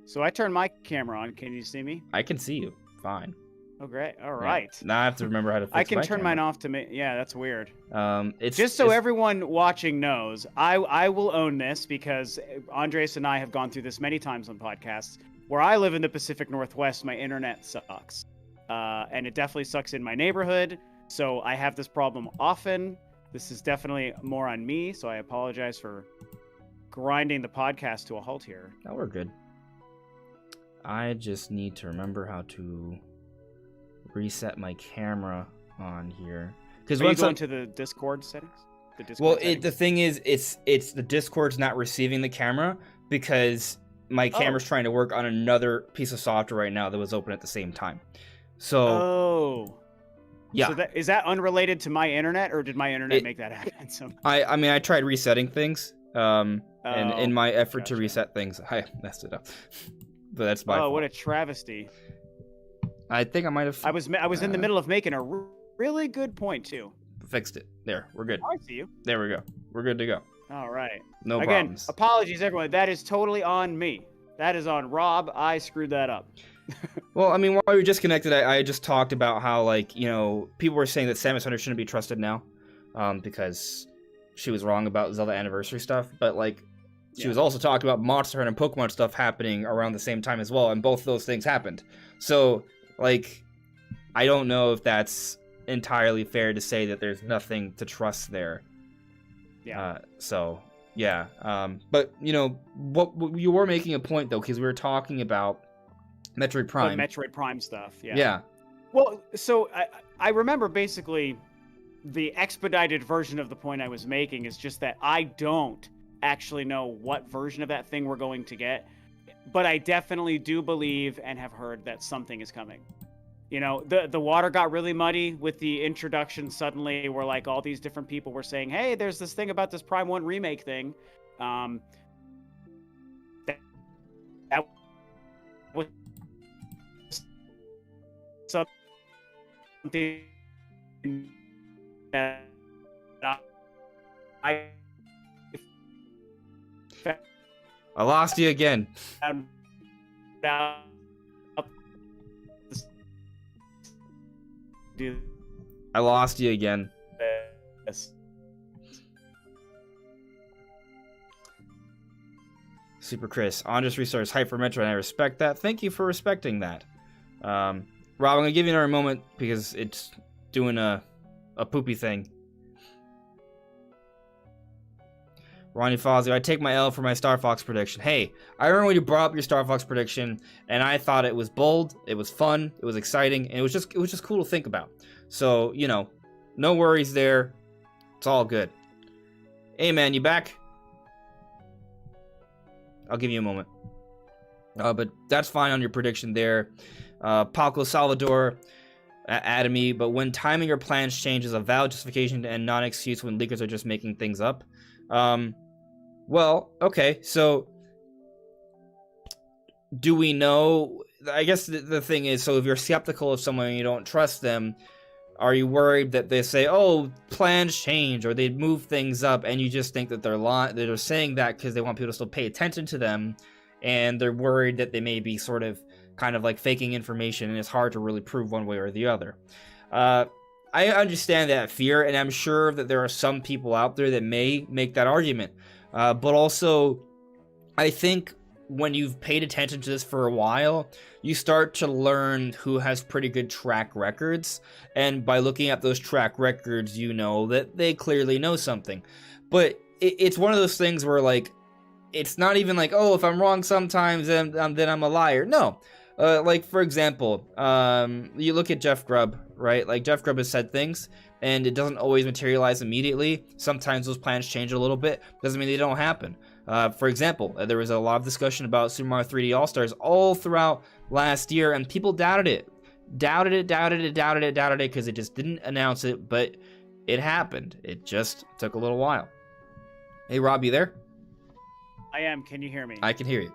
So I turned my camera on. Can you see me? I can see you. Fine. Oh, great. All right. Yeah. Now I have to remember how to fix my camera. I can turn mine off to me. Yeah, that's weird. It's just so everyone watching knows, I will own this because Andres and I have gone through this many times on podcasts. Where I live in the Pacific Northwest, my internet sucks. And it definitely sucks in my neighborhood. So I have this problem often. This is definitely more on me, so I apologize for grinding the podcast to a halt here. No, we're good. I just need to remember how to reset my camera on here. Because when you go into the Discord settings? The thing is, it's the Discord's not receiving the camera because my camera's trying to work on another piece of software right now that was open at the same time. So. Yeah. So is that unrelated to my internet, or did my internet make that happen? I mean, I tried resetting things, and in my effort to reset things, I messed it up. But that's my fault. What a travesty! I think I might have. I was in the middle of making a really good point too. Fixed it. There, we're good. I see you. There we go. We're good to go. All right. No problems. Again, apologies everyone. That is totally on me. That is on Rob. I screwed that up. Well, I mean, while we were disconnected, I just talked about how, like, you know, people were saying that Samus Hunter shouldn't be trusted now, because she was wrong about Zelda Anniversary stuff. But like, she was also talking about Monster Hunter and Pokemon stuff happening around the same time as well, and both those things happened. So, like, I don't know if that's entirely fair to say that there's nothing to trust there. Yeah. But you know, what you were making a point though, because we were talking about Metroid Prime. Metroid Prime stuff. Yeah. Yeah. Well, so I remember basically the expedited version of the point I was making is just that I don't actually know what version of that thing we're going to get, but I definitely do believe and have heard that something is coming. You know, the water got really muddy with the introduction suddenly, where like all these different people were saying, hey, there's this thing about this Prime 1 remake thing. That was something that I lost you again. I lost you again. Yes. Super Chris, Andres Resource, hype for Metro, and I respect that. Thank you for respecting that. Rob, I'm gonna give you another moment because it's doing a poopy thing. Ronnie Fazio, I take my L for my Star Fox prediction. Hey, I remember when you brought up your Star Fox prediction, and I thought it was bold, it was fun, it was exciting, and it was just cool to think about. So, you know, no worries there. It's all good. Hey, man, you back? I'll give you a moment. But that's fine on your prediction there. Paco Salvador added me, but when timing or plans change is a valid justification and non-excuse when leakers are just making things up. Well, okay, so do we know? I guess the thing is, so if you're skeptical of someone and you don't trust them, are you worried that they say, oh, plans change, or they move things up, and you just think that they're saying that because they want people to still pay attention to them, and they're worried that they may be sort of kind of like faking information, and it's hard to really prove one way or the other. I understand that fear, and I'm sure that there are some people out there that may make that argument. But also, I think when you've paid attention to this for a while, you start to learn who has pretty good track records, and by looking at those track records, you know that they clearly know something. But it's one of those things where, like, it's not even like, oh, if I'm wrong sometimes, then I'm a liar. No. Like, for example, you look at Jeff Grubb, right? Like, Jeff Grubb has said things, and it doesn't always materialize immediately. Sometimes those plans change a little bit. Doesn't mean they don't happen. For example, there was a lot of discussion about Super Mario 3D All-Stars all throughout last year, and people doubted it. Doubted it, because it just didn't announce it, but it happened. It just took a little while. Hey, Rob, you there? I am. Can you hear me? I can hear you.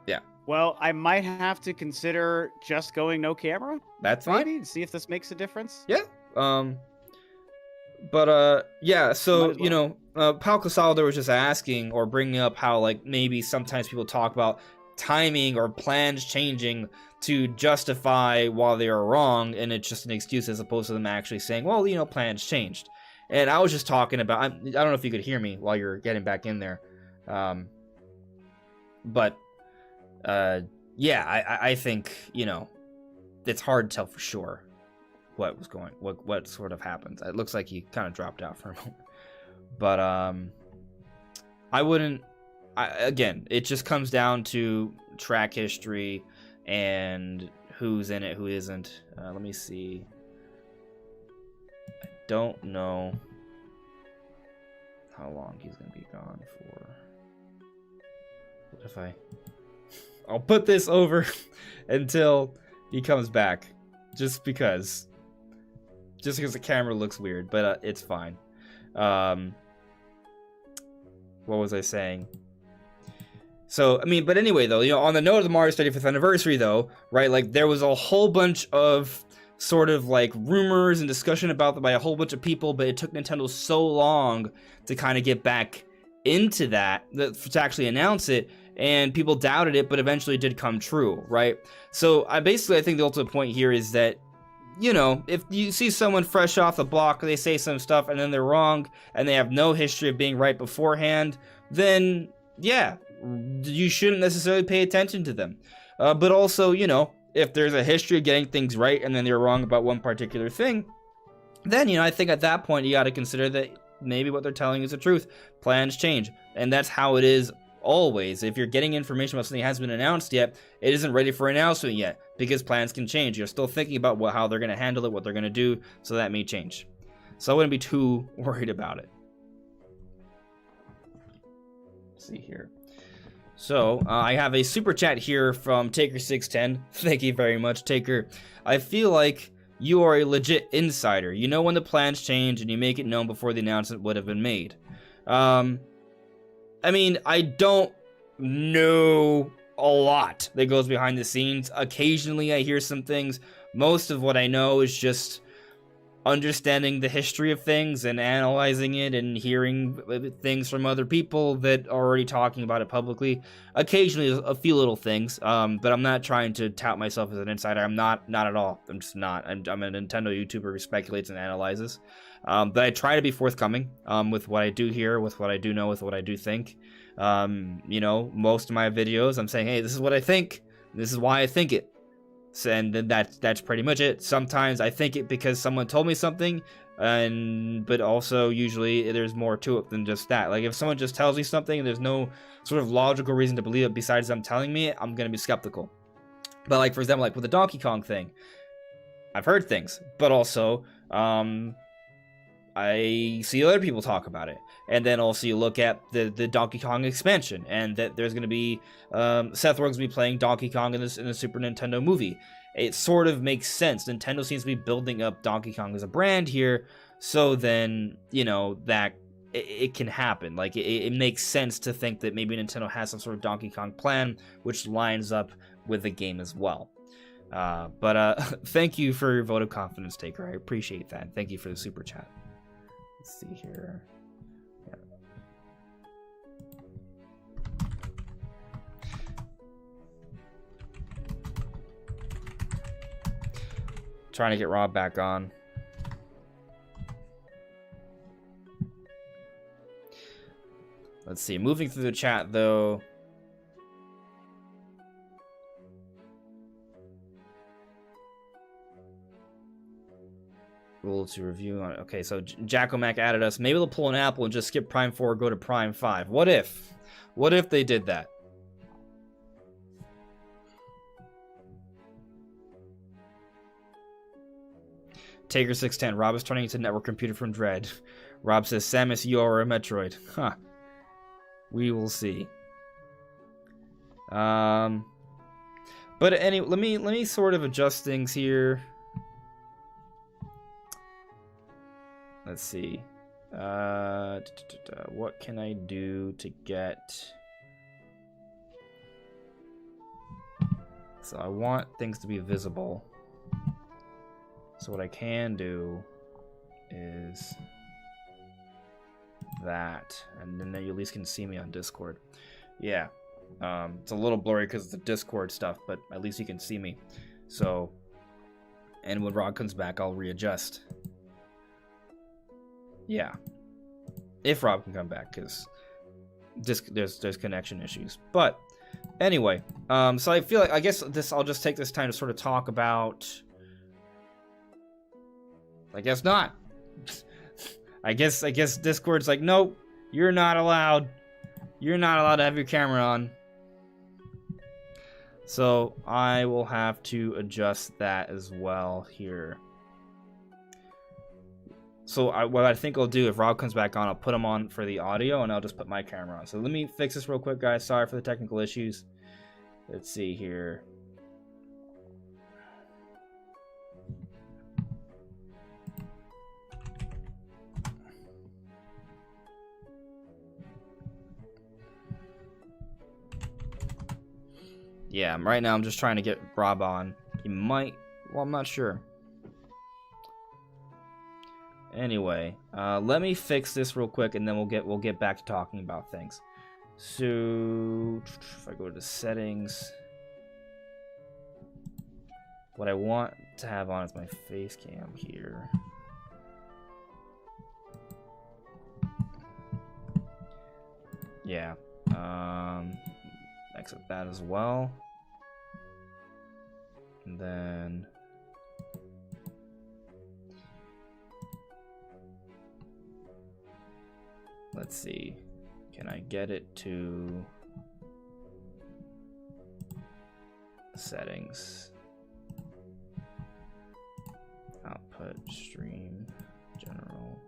Yeah. Well, I might have to consider just going no camera. That's fine. Maybe see if this makes a difference. Yeah. Yeah. So well. you know, Pau Casaldo was just asking or bringing up how, like, maybe sometimes people talk about timing or plans changing to justify while they are wrong, and it's just an excuse as opposed to them actually saying, well, you know, plans changed. And I was just talking about. I don't know if you could hear me while you're getting back in there. Yeah, I think, you know, it's hard to tell for sure what sort of happened. It looks like he kind of dropped out for a moment. But, again, it just comes down to track history and who's in it, who isn't. Let me see. I don't know how long he's going to be gone for. What if I'll put this over until he comes back, just because the camera looks weird, but it's fine. What was I saying? So, I mean, but anyway, though, you know, on the note of the Mario 35th anniversary, though, right, like, there was a whole bunch of sort of, like, rumors and discussion about them by a whole bunch of people, but it took Nintendo so long to kind of get back into that to actually announce it, and people doubted it, but eventually it did come true, right? So I think the ultimate point here is that, you know, if you see someone fresh off the block, they say some stuff and then they're wrong, and they have no history of being right beforehand, then yeah, you shouldn't necessarily pay attention to them. But also, you know, if there's a history of getting things right and then they're wrong about one particular thing, then, you know, I think at that point you got to consider that maybe what they're telling is the truth. Plans change, and that's how it is always. If you're getting information about something that hasn't been announced yet, it isn't ready for announcement yet, because plans can change. You're still thinking about how they're going to handle it, what they're going to do, so that may change. So I wouldn't be too worried about it. Let's see here. So I have a super chat here from Taker610. Thank you very much, Taker. I feel like you are a legit insider. You know when the plans change, and you make it known before the announcement would have been made. I mean, I don't know a lot that goes behind the scenes. Occasionally I hear some things. Most of what I know is just understanding the history of things and analyzing it and hearing things from other people that are already talking about it publicly. Occasionally a few little things, but I'm not trying to tout myself as an insider. I'm not at all. I'm just not. I'm a Nintendo YouTuber who speculates and analyzes. But I try to be forthcoming with what I do hear, with what I do know, with what I do think. You know, most of my videos, I'm saying, hey, this is what I think. This is why I think it. And then that's pretty much it. Sometimes I think it because someone told me something, but also usually there's more to it than just that. Like, if someone just tells me something and there's no sort of logical reason to believe it besides them telling me it, I'm gonna be skeptical. But, like, for example, like with the Donkey Kong thing, I've heard things, but also I see other people talk about it, and then also you look at the Donkey Kong expansion, and that there's going to be Seth Rogen's going to be playing Donkey Kong in the Super Nintendo movie. It sort of makes sense. Nintendo seems to be building up Donkey Kong as a brand here, so then that it can happen. Like it makes sense to think that maybe Nintendo has some sort of Donkey Kong plan, which lines up with the game as well. But thank you for your vote of confidence, Taker. I appreciate that. Thank you for the super chat. Let's see here. Yeah. Trying to get Rob back on. Let's see. Moving through the chat, though. Rule to review on. Okay, so Jackomac added us. Maybe they'll pull an Apple and just skip Prime 4, go to Prime 5. What if? What if they did that? Taker 610. Rob is turning into network computer from Dread. Rob says, Samus, you are a Metroid. Huh. We will see. But anyway, let me sort of adjust things here. Let's see. What can I do to get... So I want things to be visible. So what I can do is that, and then you at least can see me on Discord. Yeah. It's a little blurry because it's the Discord stuff, but at least you can see me. So, and when Rod comes back, I'll readjust. Yeah, if Rob can come back, because there's connection issues. But anyway, so I feel like I'll just take this time to sort of talk about. I guess not. I guess Discord's like, nope, you're not allowed. You're not allowed to have your camera on. So I will have to adjust that as well here. So what I think I'll do, if Rob comes back on, I'll put him on for the audio, and I'll just put my camera on. So let me fix this real quick, guys. Sorry for the technical issues. Let's see here. Yeah, right now I'm just trying to get Rob on. He might... Well, I'm not sure. Anyway, let me fix this real quick, and then we'll get back to talking about things. So if I go to the settings, what I want to have on is my face cam here. Yeah, exit that as well, and then. Let's see, can I get it to settings, output, stream, general?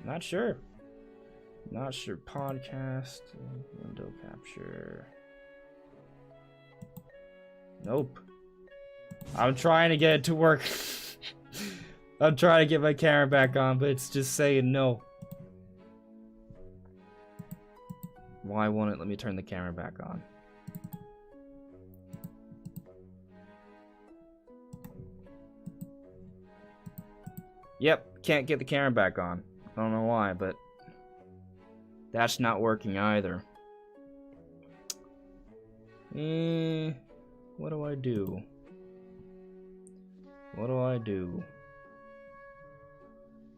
Not sure, podcast, window capture. Nope. I'm trying to get it to work. I'm trying to get my camera back on, but it's just saying no. Why won't it let me turn the camera back on? Yep, can't get the camera back on. I don't know why, but that's not working either. What do I do? What do I do?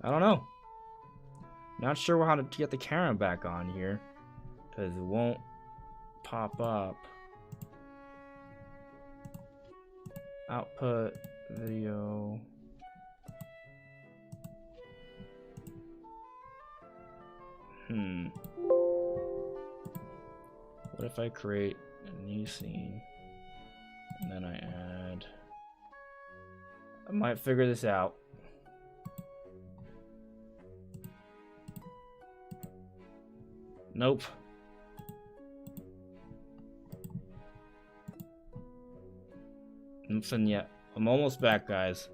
I don't know. Not sure how to get the camera back on here, because it won't pop up. Output, video. What if I create a new scene, and then I add... I might figure this out. Nope. Nothing yet. I'm almost back, guys.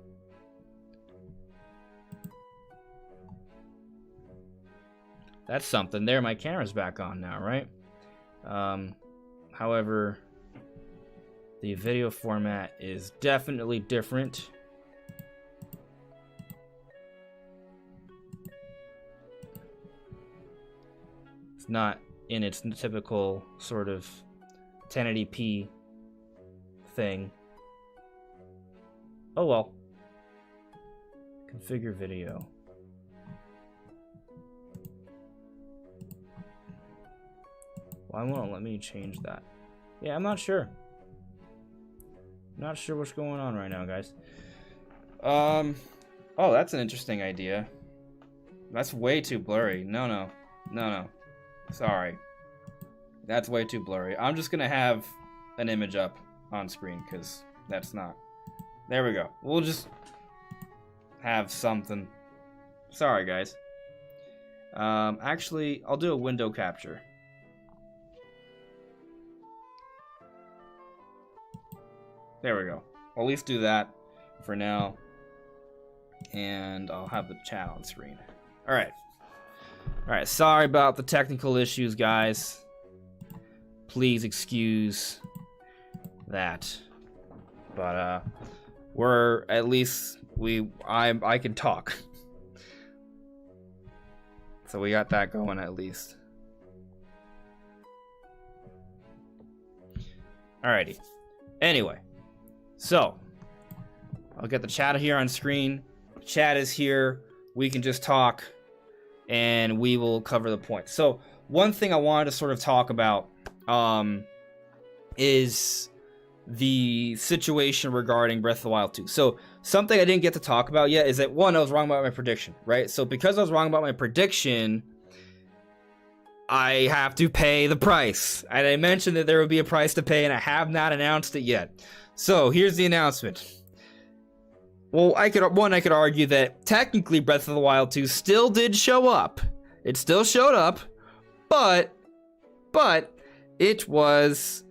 That's something. There, my camera's back on now, right? However, the video format is definitely different. It's not in its typical sort of 1080p thing. Oh well. Configure video. Why won't it let me change that? Yeah, I'm not sure. Not sure what's going on right now, guys. Oh, that's an interesting idea. That's way too blurry. No. Sorry. That's way too blurry. I'm just gonna have an image up on screen, because that's not... There we go. We'll just have something. Sorry, guys. Actually, I'll do a window capture. There we go. I'll at least do that for now. And I'll have the chat on screen. Alright. Alright, sorry about the technical issues, guys. Please excuse that. But, we're at least... I can talk. So we got that going at least. Alrighty. Anyway. So, I'll get the chat here on screen. Chat is here. We can just talk, and we will cover the points. So, one thing I wanted to sort of talk about is the situation regarding Breath of the Wild 2. So, something I didn't get to talk about yet is that, one, I was wrong about my prediction, right? So, because I was wrong about my prediction, I have to pay the price. And I mentioned that there would be a price to pay, and I have not announced it yet. So, here's the announcement. Well, I could argue that technically Breath of the Wild 2 still did show up. It still showed up, but it was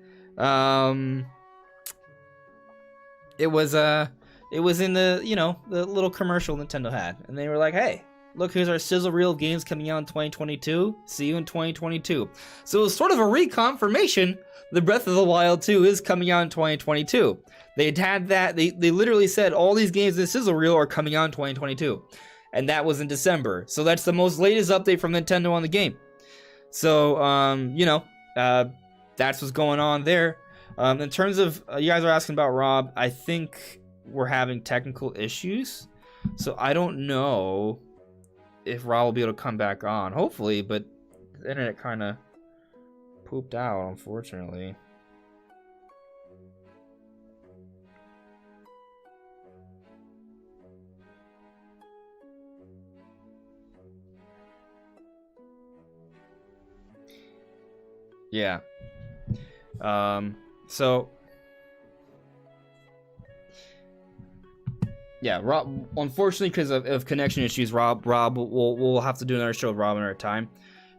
it was in the, you know, the little commercial Nintendo had, and they were like, "Hey, look, here's our sizzle reel of games coming out in 2022. See you in 2022." So it was sort of a reconfirmation that Breath of the Wild 2 is coming out in 2022. They'd had that, they literally said all these games in the sizzle reel are coming out in 2022. And that was in December. So that's the most latest update from Nintendo on the game. So, you know, that's what's going on there. In terms of, you guys are asking about Rob, I think we're having technical issues. So I don't know if Rob will be able to come back on. Hopefully, but the internet kind of pooped out, unfortunately. Yeah. So yeah, Rob, unfortunately, because of connection issues, Rob we'll have to do another show with Rob another time.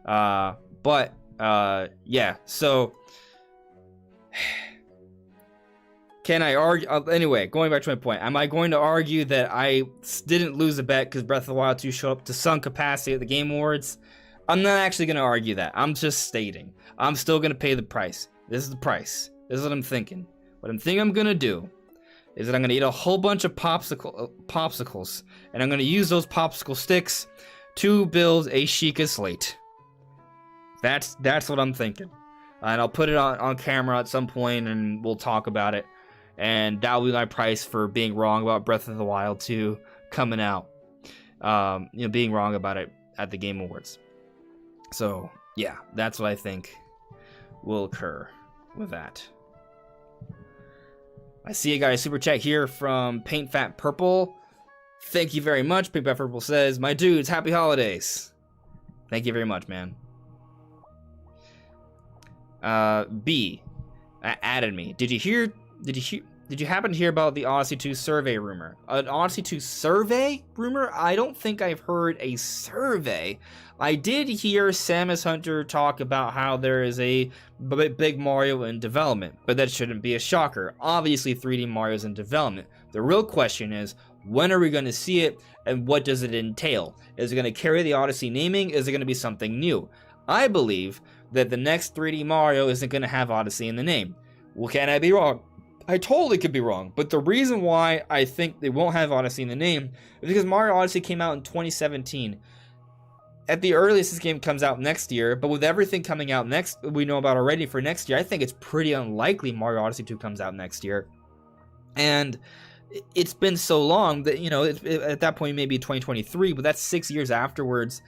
But yeah, so can I argue anyway, going back to my point, am I going to argue that I didn't lose a bet because Breath of the Wild 2 showed up to some capacity at the Game Awards? I'm not actually going to argue that. I'm just stating. I'm still going to pay the price. This is the price. This is what I'm thinking. What I'm thinking I'm going to do is that I'm going to eat a whole bunch of popsicles, and I'm going to use those popsicle sticks to build a Chica slate. That's what I'm thinking. And I'll put it on camera at some point, and we'll talk about it. And that will be my price for being wrong about Breath of the Wild 2 coming out. You know, being wrong about it at the Game Awards. So, yeah, that's what I think will occur with that. I see a guy super chat here from Paint Fat Purple. Thank you very much. Paint Fat Purple says, "My dudes, happy holidays." Thank you very much, man. B added me. Did you hear did you happen to hear about the Odyssey 2 survey rumor? An Odyssey 2 survey rumor? I don't think I've heard a survey. I did hear Samus Hunter talk about how there is a big Mario in development, but that shouldn't be a shocker. Obviously, 3D Mario's in development. The real question is, when are we going to see it, and what does it entail? Is it going to carry the Odyssey naming? Is it going to be something new? I believe that the next 3D Mario isn't going to have Odyssey in the name. Well, can I be wrong? I totally could be wrong, but the reason why I think they won't have Odyssey in the name is because Mario Odyssey came out in 2017. At the earliest, this game comes out next year, but with everything coming out next, we know about already for next year, I think it's pretty unlikely Mario Odyssey 2 comes out next year. And it's been so long that, you know, at that point, maybe 2023, but that's 6 years afterwards.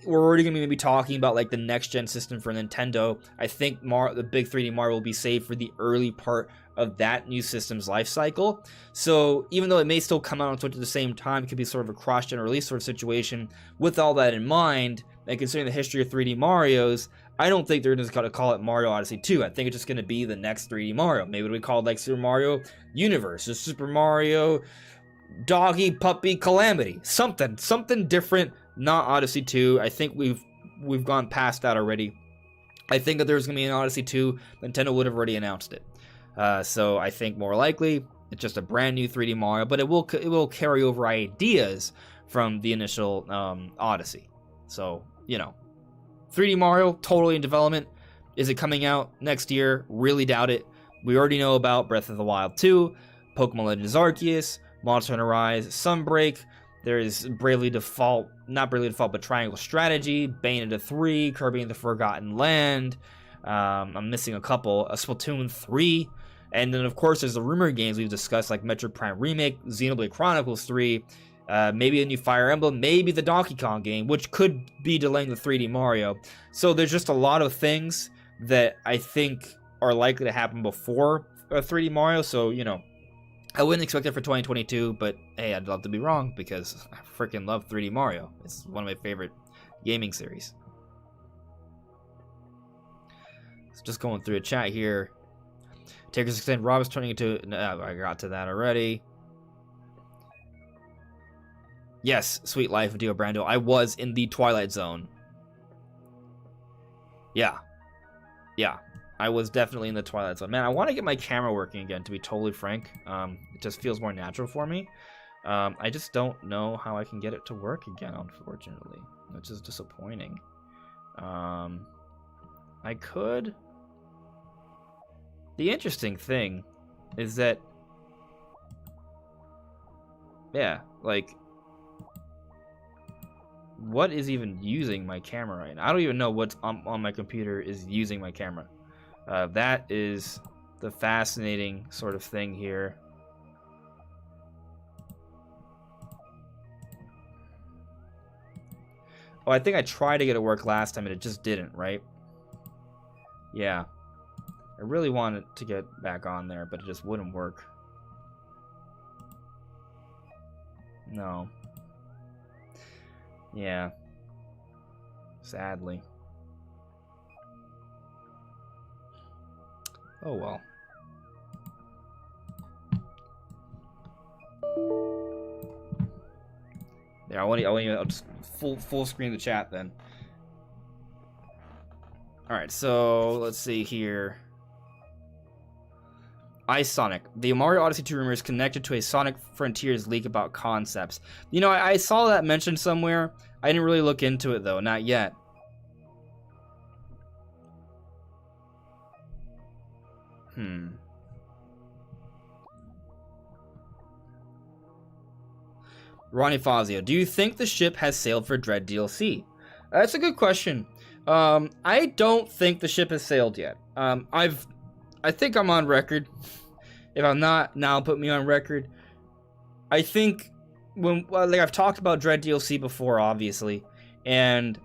We're already going to be maybe talking about like the next gen system for Nintendo. I think the big 3D Mario will be saved for the early part of that new system's life cycle. So even though it may still come out on Switch at the same time, it could be sort of a cross-gen release sort of situation. With all that in mind, and considering the history of 3D Marios, I don't think they're just going to call it Mario Odyssey 2. I think it's just going to be the next 3D Mario. Maybe we call it like Super Mario Universe or Super Mario Doggy Puppy Calamity. Something different. Not Odyssey 2. I think we've gone past that already. I think that there's going to be an Odyssey 2. Nintendo would have already announced it. So I think more likely it's just a brand new 3D Mario, but it will carry over ideas from the initial Odyssey. So, you know, 3D Mario totally in development. Is it coming out next year? Really doubt it. We already know about Breath of the Wild 2, Pokemon Legends Arceus, Monster Hunter Rise, Sunbreak. There's not Bravely Default, but Triangle Strategy, Bayonetta 3, Kirby and the Forgotten Land. I'm missing a couple. Splatoon 3. And then, of course, there's the rumor games we've discussed, like Metroid Prime Remake, Xenoblade Chronicles 3, maybe a new Fire Emblem, maybe the Donkey Kong game, which could be delaying the 3D Mario. So there's just a lot of things that I think are likely to happen before 3D Mario. So, you know, I wouldn't expect it for 2022, but hey, I'd love to be wrong because I freaking love 3D Mario. It's one of my favorite gaming series. So just going through a chat here. Takers extend. Rob is turning into. No, I got to that already. Yes, Sweet Life of Dio Brando. I was in the Twilight Zone. Yeah. I was definitely in the Twilight Zone. Man, I want to get my camera working again, to be totally frank. It just feels more natural for me. I just don't know how I can get it to work again, unfortunately, which is disappointing. I could... The interesting thing is that... Yeah, like... What is even using my camera right now? I don't even know what's on my computer is using my camera. That is the fascinating sort of thing here. Oh, I think I tried to get it to work last time and it just didn't, right? Yeah. I really wanted to get back on there, but it just wouldn't work. No. Yeah. Sadly. Oh well. There, I'll just full screen the chat then. Alright, so let's see here. iSonic. The Mario Odyssey 2 rumor is connected to a Sonic Frontiers leak about concepts. You know, I saw that mentioned somewhere. I didn't really look into it though, not yet. Ronnie Fazio, do you think the ship has sailed for Dread DLC? That's a good question. I don't think the ship has sailed yet. I think I'm on record. If I'm not, now put me on record. I think I've talked about Dread DLC before, obviously, and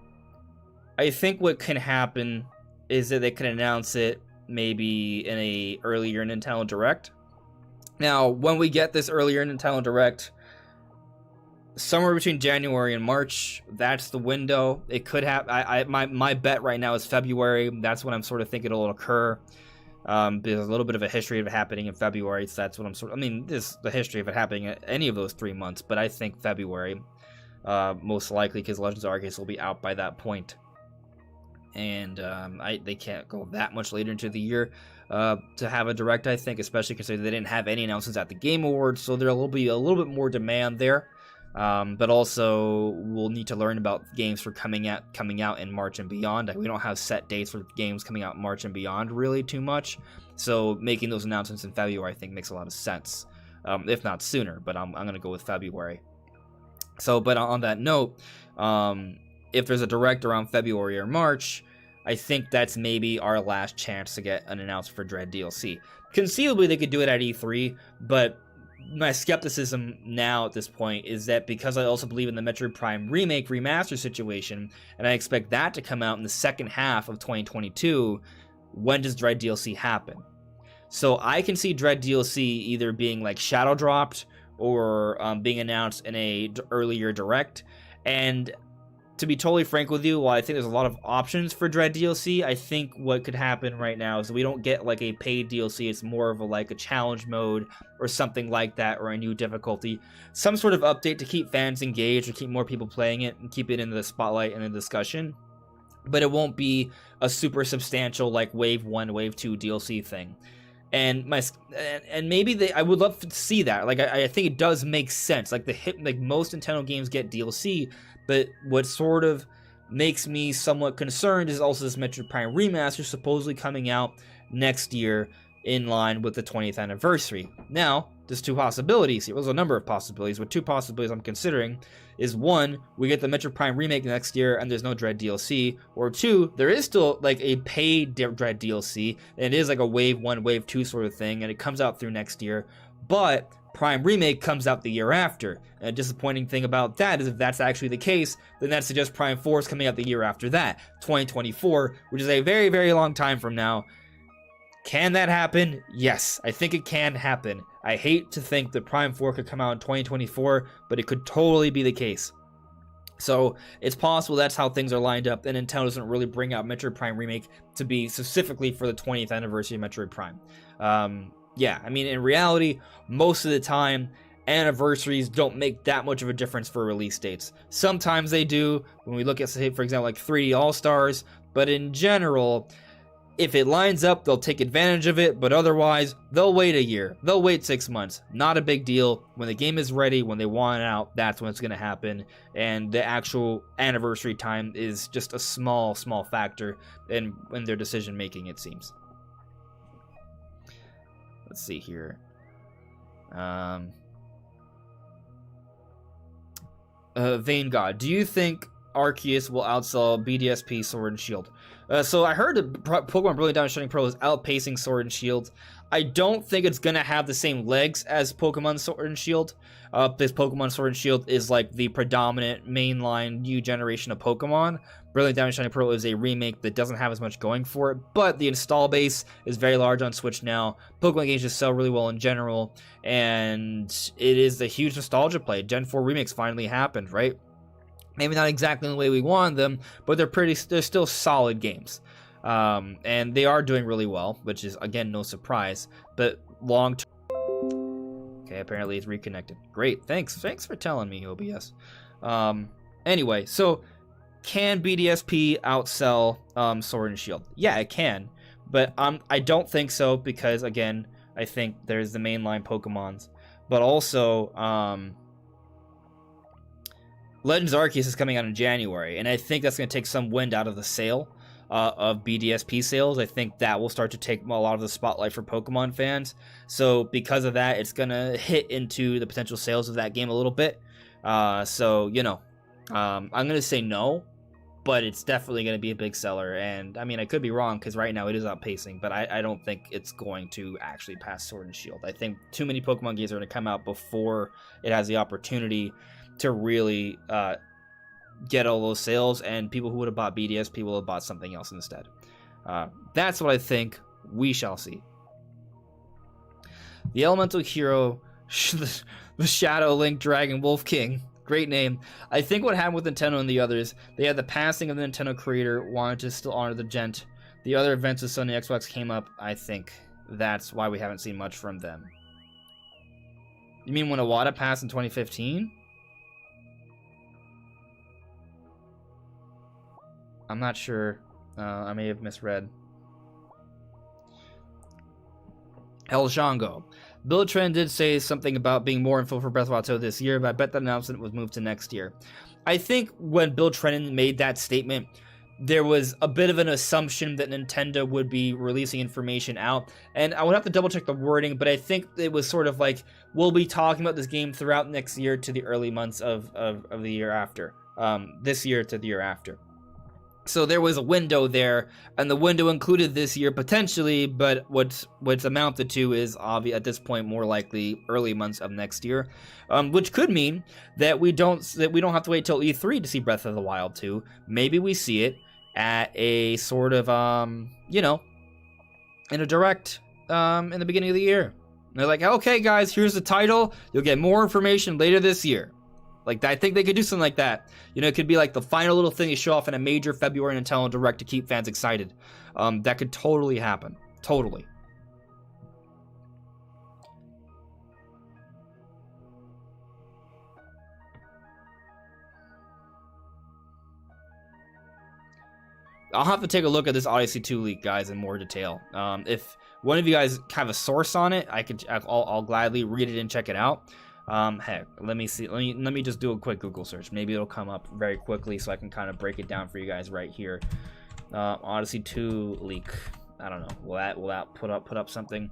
I think what can happen is that they can announce it maybe in a earlier Nintendo Direct. Now, when we get this earlier Nintendo Direct, somewhere between January and March, that's the window. It could have. My bet right now is February. That's when I'm sort of thinking it'll occur. There's a little bit of a history of it happening in February, so that's what this the history of it happening at any of those 3 months, but I think February, most likely, because Legends Arceus will be out by that point. And they can't go that much later into the year to have a direct, I think, especially considering they didn't have any announcements at the Game Awards, so there will be a little bit more demand there. But also, we'll need to learn about games for coming out in March and beyond. We don't have set dates for games coming out in March and beyond really too much, so making those announcements in February, I think, makes a lot of sense, if not sooner. But I'm gonna go with February. So, but on that note, if there's a direct around February or March, I think that's maybe our last chance to get an announcement for Dread DLC. Conceivably, they could do it at E3, but my skepticism now at this point is that because I also believe in the Metroid Prime remake remaster situation, and I expect that to come out in the second half of 2022, when does Dread DLC happen? So I can see Dread DLC either being like shadow dropped or being announced in a earlier direct. And to be totally frank with you, while I think there's a lot of options for Dread DLC, I think what could happen right now is we don't get like a paid DLC. It's more of a challenge mode or something like that, or a new difficulty, some sort of update to keep fans engaged or keep more people playing it and keep it in the spotlight and the discussion. But it won't be a super substantial like Wave 1, Wave 2 DLC thing. And maybe I would love to see that. Like I think it does make sense. Like most Nintendo games get DLC, but what sort of makes me somewhat concerned is also this Metroid Prime remaster supposedly coming out next year in line with the 20th anniversary. Now, there's two possibilities here. There's a number of possibilities, but two possibilities I'm considering is one, we get the Metroid Prime remake next year and there's no Dread DLC, or two, there is still like a paid Dread DLC, and it is like a Wave 1, Wave 2 sort of thing, and it comes out through next year, but Prime Remake comes out the year after. And a disappointing thing about that is if that's actually the case, then that suggests Prime 4 is coming out the year after that, 2024, which is a very, very long time from now. Can that happen? Yes, I think it can happen. I hate to think that Prime 4 could come out in 2024, but it could totally be the case. So it's possible that's how things are lined up, and Nintendo doesn't really bring out Metroid Prime Remake to be specifically for the 20th anniversary of Metroid Prime. Yeah, I mean, in reality, most of the time, anniversaries don't make that much of a difference for release dates. Sometimes they do, when we look at, say, for example, like 3D All-Stars, but in general, if it lines up, they'll take advantage of it, but otherwise, they'll wait a year. They'll wait 6 months. Not a big deal. When the game is ready, when they want it out, that's when it's going to happen, and the actual anniversary time is just a small, small factor in their decision-making, it seems. Let's see here. Vain God, do you think Arceus will outsell BDSP Sword and Shield? So I heard that Pokemon Brilliant Diamond Shining Pearl is outpacing Sword and Shield. I don't think it's going to have the same legs as Pokemon Sword and Shield. This Pokemon Sword and Shield is like the predominant mainline new generation of Pokemon. Brilliant Diamond Shining Pearl is a remake that doesn't have as much going for it, but the install base is very large on Switch now. Pokemon games just sell really well in general, and it is a huge nostalgia play. Gen 4 remakes finally happened, right? Maybe not exactly the way we wanted them, but they're still solid games. And they are doing really well, which is, again, no surprise, but long term. Okay, apparently it's reconnected. Great, thanks for telling me, OBS. Anyway, so can BDSP outsell Sword and Shield? Yeah, it can, but I don't think so because, again, I think there's the mainline Pokemons, but also Legends Arceus is coming out in January, and I think that's going to take some wind out of the sail of BDSP sales. I think that will start to take a lot of the spotlight for Pokemon fans. So because of that, it's going to hit into the potential sales of that game a little bit. So, you know, I'm going to say no, but it's definitely going to be a big seller. And I mean, I could be wrong because right now it is outpacing, but I don't think it's going to actually pass Sword and Shield. I think too many Pokemon games are going to come out before it has the opportunity to really get all those sales, and people who would have bought BDSP will have bought something else instead. That's what I think we shall see. The Elemental Hero, the Shadow Link Dragon Wolf King, great name. I think what happened with Nintendo and the others, they had the passing of the Nintendo creator, wanted to still honor the gent the other events with Sony Xbox came up, I think that's why we haven't seen much from them. You mean when Iwata passed in 2015? I'm not sure. I may have misread. El Shango. Bill Trent did say something about being more info for Breath of the Wild 2 this year, but I bet that announcement was moved to next year. I think when Bill Trent made that statement, there was a bit of an assumption that Nintendo would be releasing information out, and I would have to double check the wording, but I think it was sort of like, we'll be talking about this game throughout next year to the early months of the year after. This year to the year after. So there was a window there, and the window included this year potentially, but what's amounted to is obvious at this point more likely early months of next year, which could mean that we don't have to wait till E3 to see Breath of the Wild 2. Maybe we see it at a sort of in a direct in the beginning of the year. And they're like, okay guys, here's the title. You'll get more information later this year. Like, I think they could do something like that. You know, it could be like the final little thing they show off in a major February Nintendo Direct to keep fans excited. That could totally happen. Totally. I'll have to take a look at this Odyssey 2 leak, guys, in more detail. If one of you guys have a source on it, I'll gladly read it and check it out. Heck, let me see. Let me just do a quick Google search. Maybe it'll come up very quickly, so I can kind of break it down for you guys right here. Odyssey 2 leak. I don't know. Will that put up something?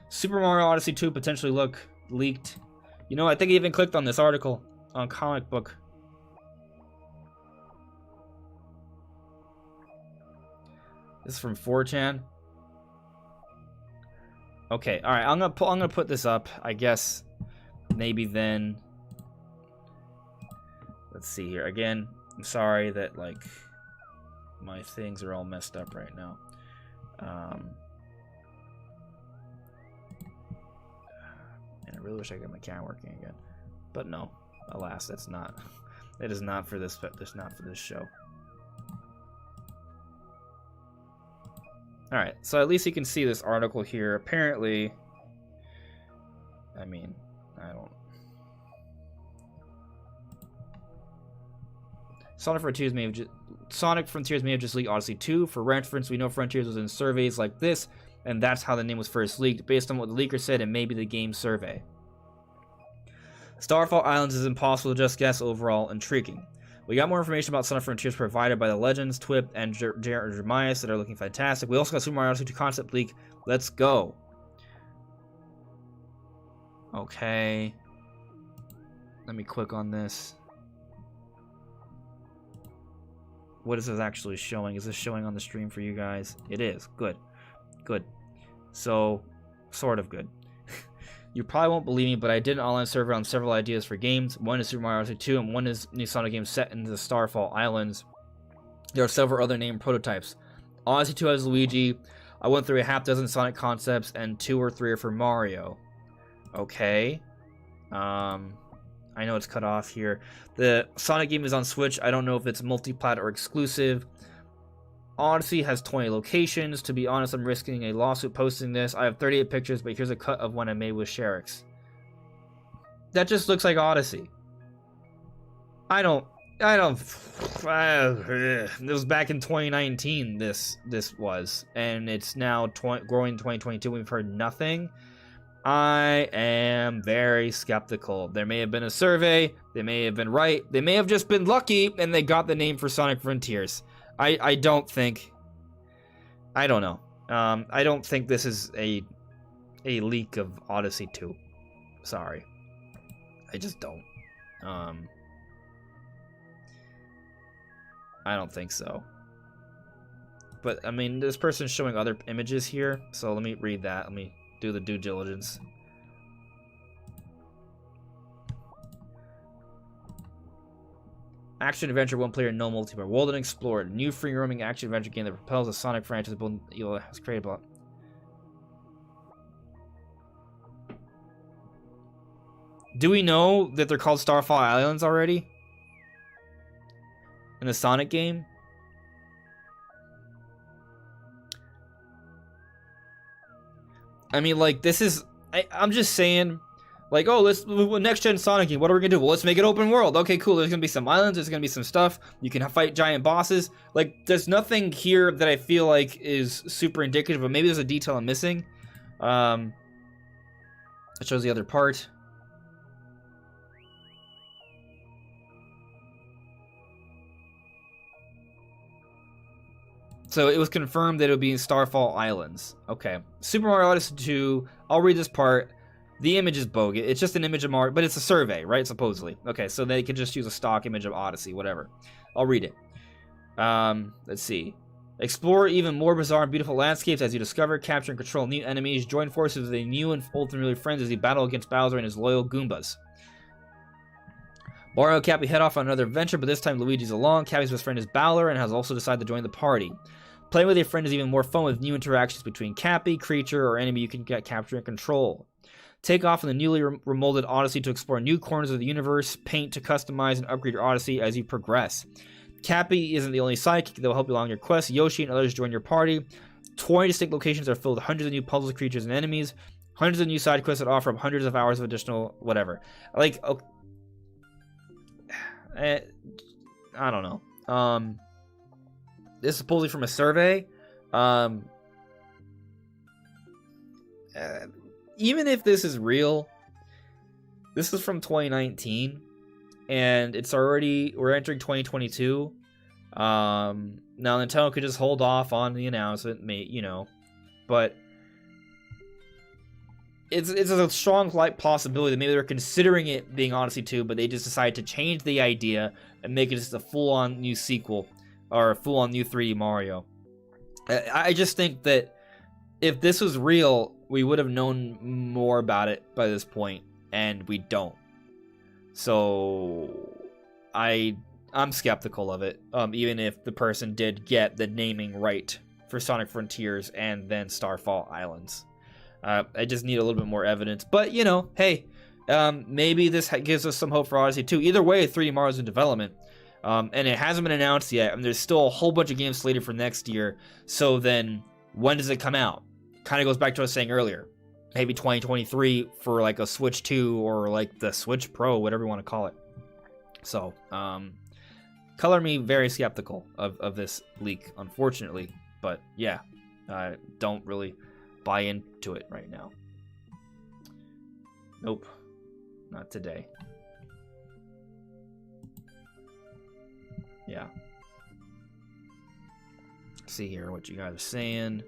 Super Mario Odyssey 2 potentially leaked. You know, I think I even clicked on this article on Comic Book. This is from 4chan. Okay, all right. I'm gonna put this up. I guess. Maybe then, let's see here. Again, I'm sorry that, like, my things are all messed up right now. And I really wish I got my camera working again. But no, alas, that's not. It is not for this. That's not for this show. All right, so at least you can see this article here. Apparently, I mean, I don't. Sonic Frontiers may have just leaked Odyssey 2. For reference, we know Frontiers was in surveys like this, and that's how the name was first leaked, based on what the leaker said and maybe the game survey. Starfall Islands is impossible to just guess, overall intriguing. We got more information about Sonic Frontiers provided by the Legends, Twip, and Jeremias that are looking fantastic. We also got Super Mario Odyssey 2 concept leak. Let's go. Okay. Let me click on this. What is this actually showing? Is this showing on the stream for you guys? It is. Good. Good. So, sort of good. You probably won't believe me, but I did an online survey on several ideas for games. One is Super Mario Odyssey 2, and one is new Sonic game set in the Starfall Islands. There are several other named prototypes. Odyssey 2 has Luigi. I went through a half dozen Sonic concepts, and 2 or 3 are for Mario. Okay. I know it's cut off here. The Sonic game is on Switch. I don't know if it's multi-plat or exclusive. Odyssey has 20 locations. To be honest, I'm risking a lawsuit posting this. I have 38 pictures, but here's a cut of one I made with Sherix. That just looks like Odyssey. I don't. It was back in 2019. This was, and it's now growing in 2022. We've heard nothing. I am very skeptical. There may have been a survey. They may have been right. They may have just been lucky, and they got the name for Sonic Frontiers. I don't think. I don't know. I don't think this is a leak of Odyssey 2. Sorry. I just don't. I don't think so. But, I mean, this person's showing other images here, so let me read that. Let me do the due diligence. Action adventure, one player, no multiplayer. World Unexplored. New free roaming action adventure game that propels the Sonic franchise. Has created block. Do we know that they're called Starfall Islands already? In the Sonic game? I mean, like, this is... I'm just saying, like, oh, let's... Next-gen Sonic game, what are we gonna do? Well, let's make it open world. Okay, cool. There's gonna be some islands. There's gonna be some stuff. You can fight giant bosses. Like, there's nothing here that I feel like is super indicative, but maybe there's a detail I'm missing. It shows the other part. So it was confirmed that it would be in Starfall Islands. Okay. Super Mario Odyssey 2. I'll read this part. The image is bogus. It's just an image of Mario, but it's a survey, right? Supposedly. Okay, so they could just use a stock image of Odyssey, whatever. I'll read it. Let's see. Explore even more bizarre and beautiful landscapes as you discover, capture, and control new enemies. Join forces with a new and old familiar friends as you battle against Bowser and his loyal Goombas. Mario and Cappy head off on another adventure, but this time Luigi's along. Cappy's best friend is Bowler and has also decided to join the party. Playing with your friend is even more fun with new interactions between Cappy, creature, or enemy you can capture and control. Take off in the newly remolded Odyssey to explore new corners of the universe, paint to customize and upgrade your Odyssey as you progress. Cappy isn't the only sidekick that will help you along your quest. Yoshi and others join your party. 20 distinct locations are filled with hundreds of new puzzles, creatures, and enemies. Hundreds of new side quests that offer up hundreds of hours of additional whatever. Like, okay. I don't know. This is supposedly from a survey. Even if this is real, this is from 2019, and it's already, we're entering 2022. Now Nintendo could just hold off on the announcement, you know, but it's a strong possibility that maybe they're considering it being Odyssey 2, but they just decided to change the idea and make it just a full-on new sequel, or a full-on new 3D Mario. I just think that if this was real, we would have known more about it by this point, and we don't. So I'm skeptical of it, even if the person did get the naming right for Sonic Frontiers and then Starfall Islands. I just need a little bit more evidence. But, you know, hey, maybe this gives us some hope for Odyssey 2. Either way, 3D Mario's in development. And it hasn't been announced yet. And there's still a whole bunch of games slated for next year. So then, when does it come out? Kind of goes back to what I was saying earlier. Maybe 2023 for like a Switch 2 or like the Switch Pro, whatever you want to call it. So, color me very skeptical of this leak, unfortunately. But yeah, I don't really buy into it right now. Nope, not today. Yeah. Let's see here what you guys are saying.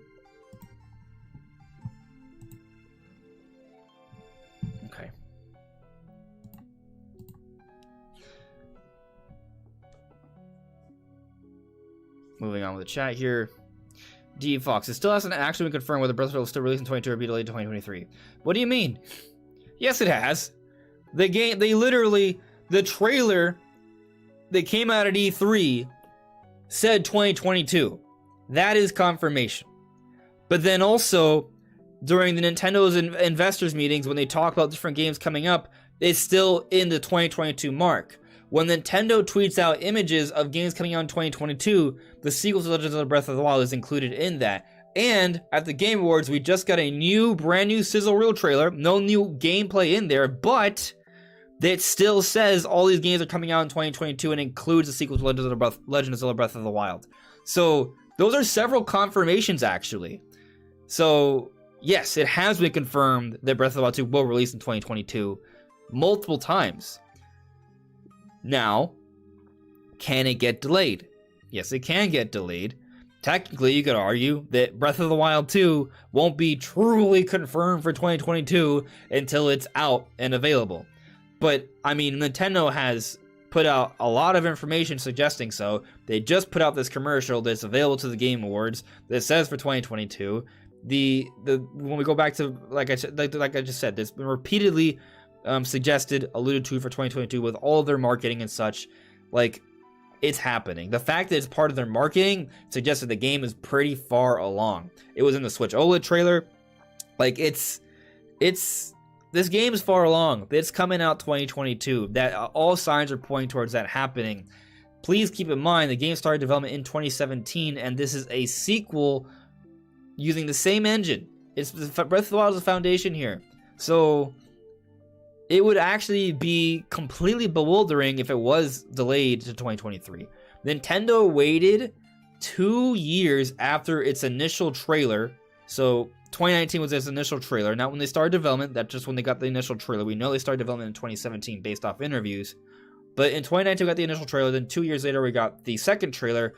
Okay. Moving on with the chat here. D Fox, it still hasn't actually been confirmed whether Breath of the Wild will still release in 2022 or be delayed to 2023. What do you mean? Yes, it has. The game, the trailer that came out at E3 said 2022. That is confirmation. But then also, during the Nintendo's investors meetings, when they talk about different games coming up, it's still in the 2022 mark. When Nintendo tweets out images of games coming out in 2022, the sequel to Legends of Breath of the Wild is included in that. And at the Game Awards, we just got a brand new sizzle reel trailer. No new gameplay in there, but that still says all these games are coming out in 2022 and includes the sequel to Legend of Zelda Breath of the Wild. So those are several confirmations, actually. So yes, it has been confirmed that Breath of the Wild 2 will release in 2022 multiple times. Now, can it get delayed? Yes, it can get delayed. Technically, you could argue that Breath of the Wild 2 won't be truly confirmed for 2022 until it's out and available. But, I mean, Nintendo has put out a lot of information suggesting so. They just put out this commercial that's available to the Game Awards that says for 2022. When we go back to, like I just said, it's been repeatedly suggested, alluded to for 2022 with all of their marketing and such. Like, it's happening. The fact that it's part of their marketing suggests that the game is pretty far along. It was in the Switch OLED trailer. Like, this game is far along. It's coming out 2022. That all signs are pointing towards that happening. Please keep in mind the game started development in 2017, and this is a sequel using the same engine Breath of the Wild is the foundation here. So it would actually be completely bewildering if it was delayed to 2023. Nintendo waited 2 years after its initial trailer. So 2019 was its initial trailer. Not when they started development. That's just when they got the initial trailer. We know they started development in 2017 based off interviews. But in 2019 we got the initial trailer. Then 2 years later we got the second trailer.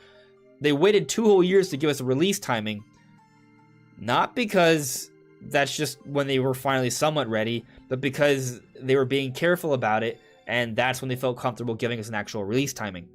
They waited 2 whole years to give us a release timing. Not because that's just when they were finally somewhat ready, but because they were being careful about it, and that's when they felt comfortable giving us an actual release timing.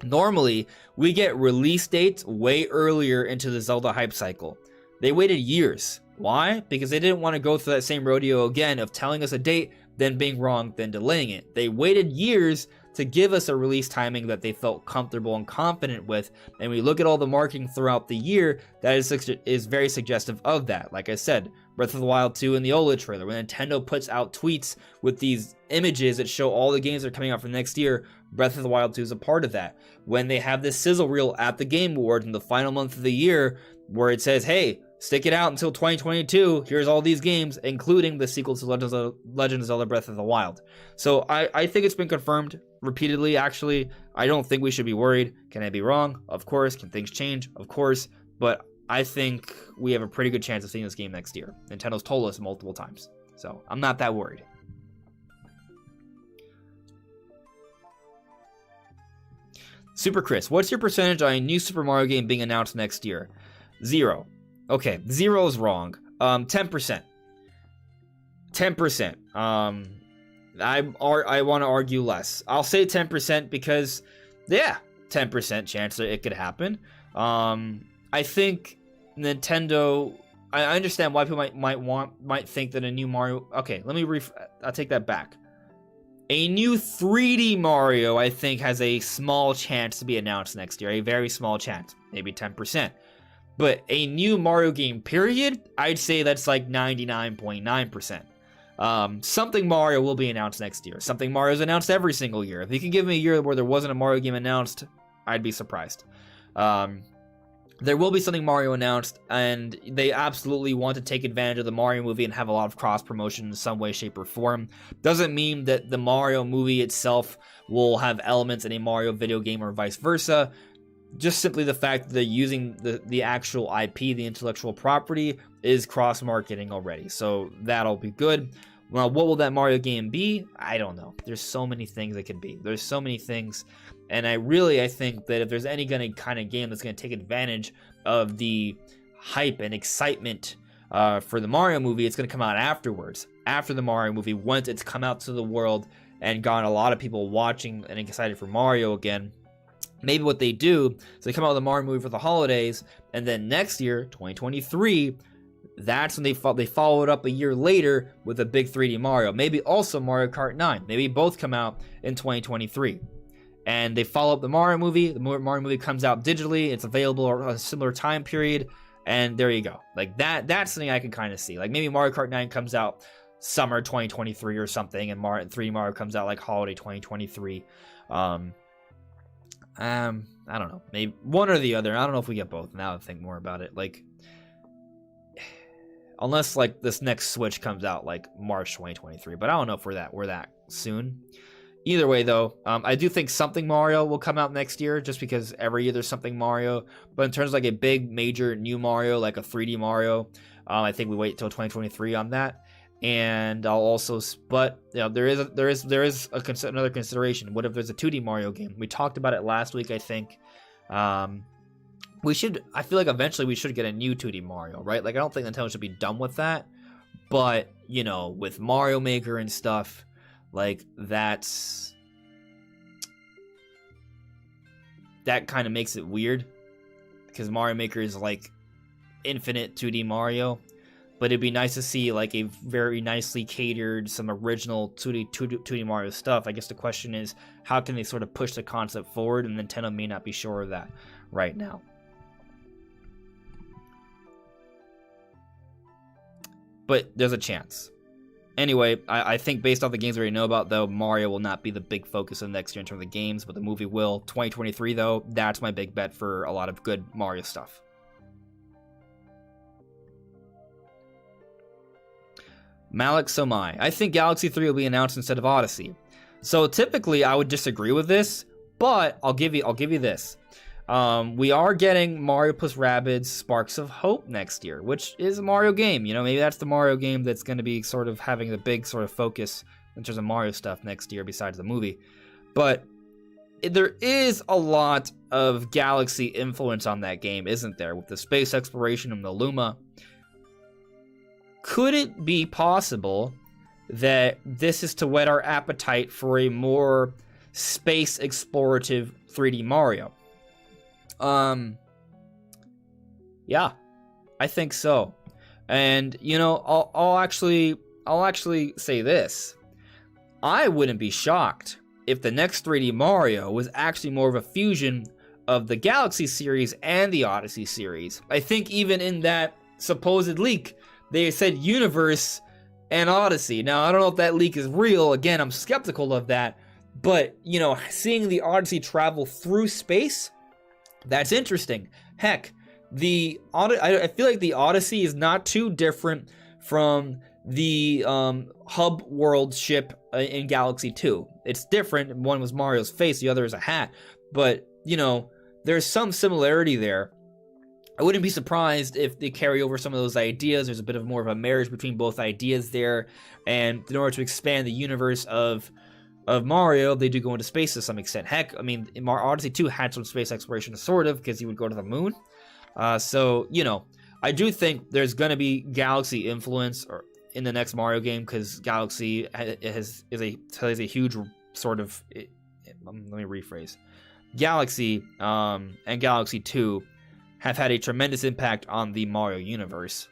Normally, we get release dates way earlier into the Zelda hype cycle. They waited years. Why? Because they didn't want to go through that same rodeo again of telling us a date, then being wrong, then delaying it. They waited years to give us a release timing that they felt comfortable and confident with, and we look at all the marketing throughout the year, that is very suggestive of that. Like I said, Breath of the Wild 2 and the OLED trailer, when Nintendo puts out tweets with these images that show all the games that are coming out for next year, Breath of the Wild 2 is a part of that. When they have this sizzle reel at the Game Awards in the final month of the year, where it says, hey, stick it out until 2022, here's all these games, including the sequel to Legend of Zelda Breath of the Wild. So I think it's been confirmed repeatedly, actually. I don't think we should be worried. Can I be wrong? Of course. Can things change? Of course. But I think we have a pretty good chance of seeing this game next year. Nintendo's told us multiple times. So I'm not that worried. Super Chris, what's your percentage on a new Super Mario game being announced next year? 0. Okay, 0 is wrong. 10%. 10%. I want to argue less. I'll say 10% because, yeah, 10% chance that it could happen. I think Nintendo. I understand why people might think that a new Mario. Okay, I'll take that back. A new 3D Mario, I think, has a small chance to be announced next year. A very small chance, maybe 10%. But a new Mario game, period, I'd say that's like 99.9%. Something Mario will be announced next year. Something Mario's announced every single year. If you can give me a year where there wasn't a Mario game announced, I'd be surprised. There will be something Mario announced, and they absolutely want to take advantage of the Mario movie and have a lot of cross-promotion in some way, shape, or form. Doesn't mean that the Mario movie itself will have elements in a Mario video game or vice versa. Just simply the fact that they're using the actual IP, the intellectual property, is cross-marketing already. So that'll be good. Well, what will that Mario game be? I don't know. There's so many things it could be. There's so many things. And I think that if there's any kind of game that's going to take advantage of the hype and excitement for the Mario movie, it's going to come out afterwards. After the Mario movie, once it's come out to the world and gotten a lot of people watching and excited for Mario again. Maybe what they do is they come out with a Mario movie for the holidays, and then next year, 2023, that's when they follow it up a year later with a big 3D Mario. Maybe also Mario Kart 9. Maybe both come out in 2023. And they follow up the Mario movie. The Mario movie comes out digitally. It's available at a similar time period. And there you go. Like that's something I can kind of see. Like maybe Mario Kart 9 comes out summer 2023 or something, and 3D Mario comes out like holiday 2023. I don't know. Maybe one or the other. I don't know if we get both now that I think more about it. Like, unless like this next Switch comes out like March 2023, but I don't know if we're that soon. Either way, though, I do think something Mario will come out next year, just because every year there's something Mario. But in terms of like a big, major new Mario, like a 3D Mario, I think we wait till 2023 on that. And I'll also, but you know, there is another consideration. What if there's a 2D Mario game? We talked about it last week, I think. I feel like eventually we should get a new 2D Mario, right? Like I don't think Nintendo should be done with that. But you know, with Mario Maker and stuff, like that kind of makes it weird, because Mario Maker is like infinite 2D Mario. But it'd be nice to see like a very nicely catered, some original 2D Mario stuff. I guess the question is, how can they sort of push the concept forward? And Nintendo may not be sure of that right now. But there's a chance. Anyway, I think based off the games we already know about, though, Mario will not be the big focus of next year in terms of the games, but the movie will. 2023, though, that's my big bet for a lot of good Mario stuff. Malik Somai. I think Galaxy 3 will be announced instead of Odyssey. So typically I would disagree with this, but I'll give you this. We are getting Mario plus Rabbids Sparks of Hope next year, which is a Mario game. You know, maybe that's the Mario game that's going to be sort of having the big sort of focus in terms of Mario stuff next year besides the movie. But there is a lot of Galaxy influence on that game, isn't there? With the space exploration and the Luma. Could it be possible that this is to whet our appetite for a more space explorative 3D Mario? Yeah, I think so. And, you know, I'll actually say this. I wouldn't be shocked if the next 3D Mario was actually more of a fusion of the Galaxy series and the Odyssey series. I think even in that supposed leak, they said Universe and Odyssey. Now, I don't know if that leak is real. Again, I'm skeptical of that. But, you know, seeing the Odyssey travel through space, that's interesting. Heck, I feel like the Odyssey is not too different from the hub world ship in Galaxy 2. It's different. One was Mario's face, the other is a hat. But, you know, there's some similarity there. I wouldn't be surprised if they carry over some of those ideas. There's a bit of more of a marriage between both ideas there. And in order to expand the universe of Mario, they do go into space to some extent. Heck, I mean, Odyssey 2 had some space exploration, sort of, because he would go to the moon. So, you know, I do think there's going to be Galaxy influence in the next Mario game, because Galaxy has a huge sort of... let me rephrase. Galaxy and Galaxy 2 have had a tremendous impact on the Mario universe.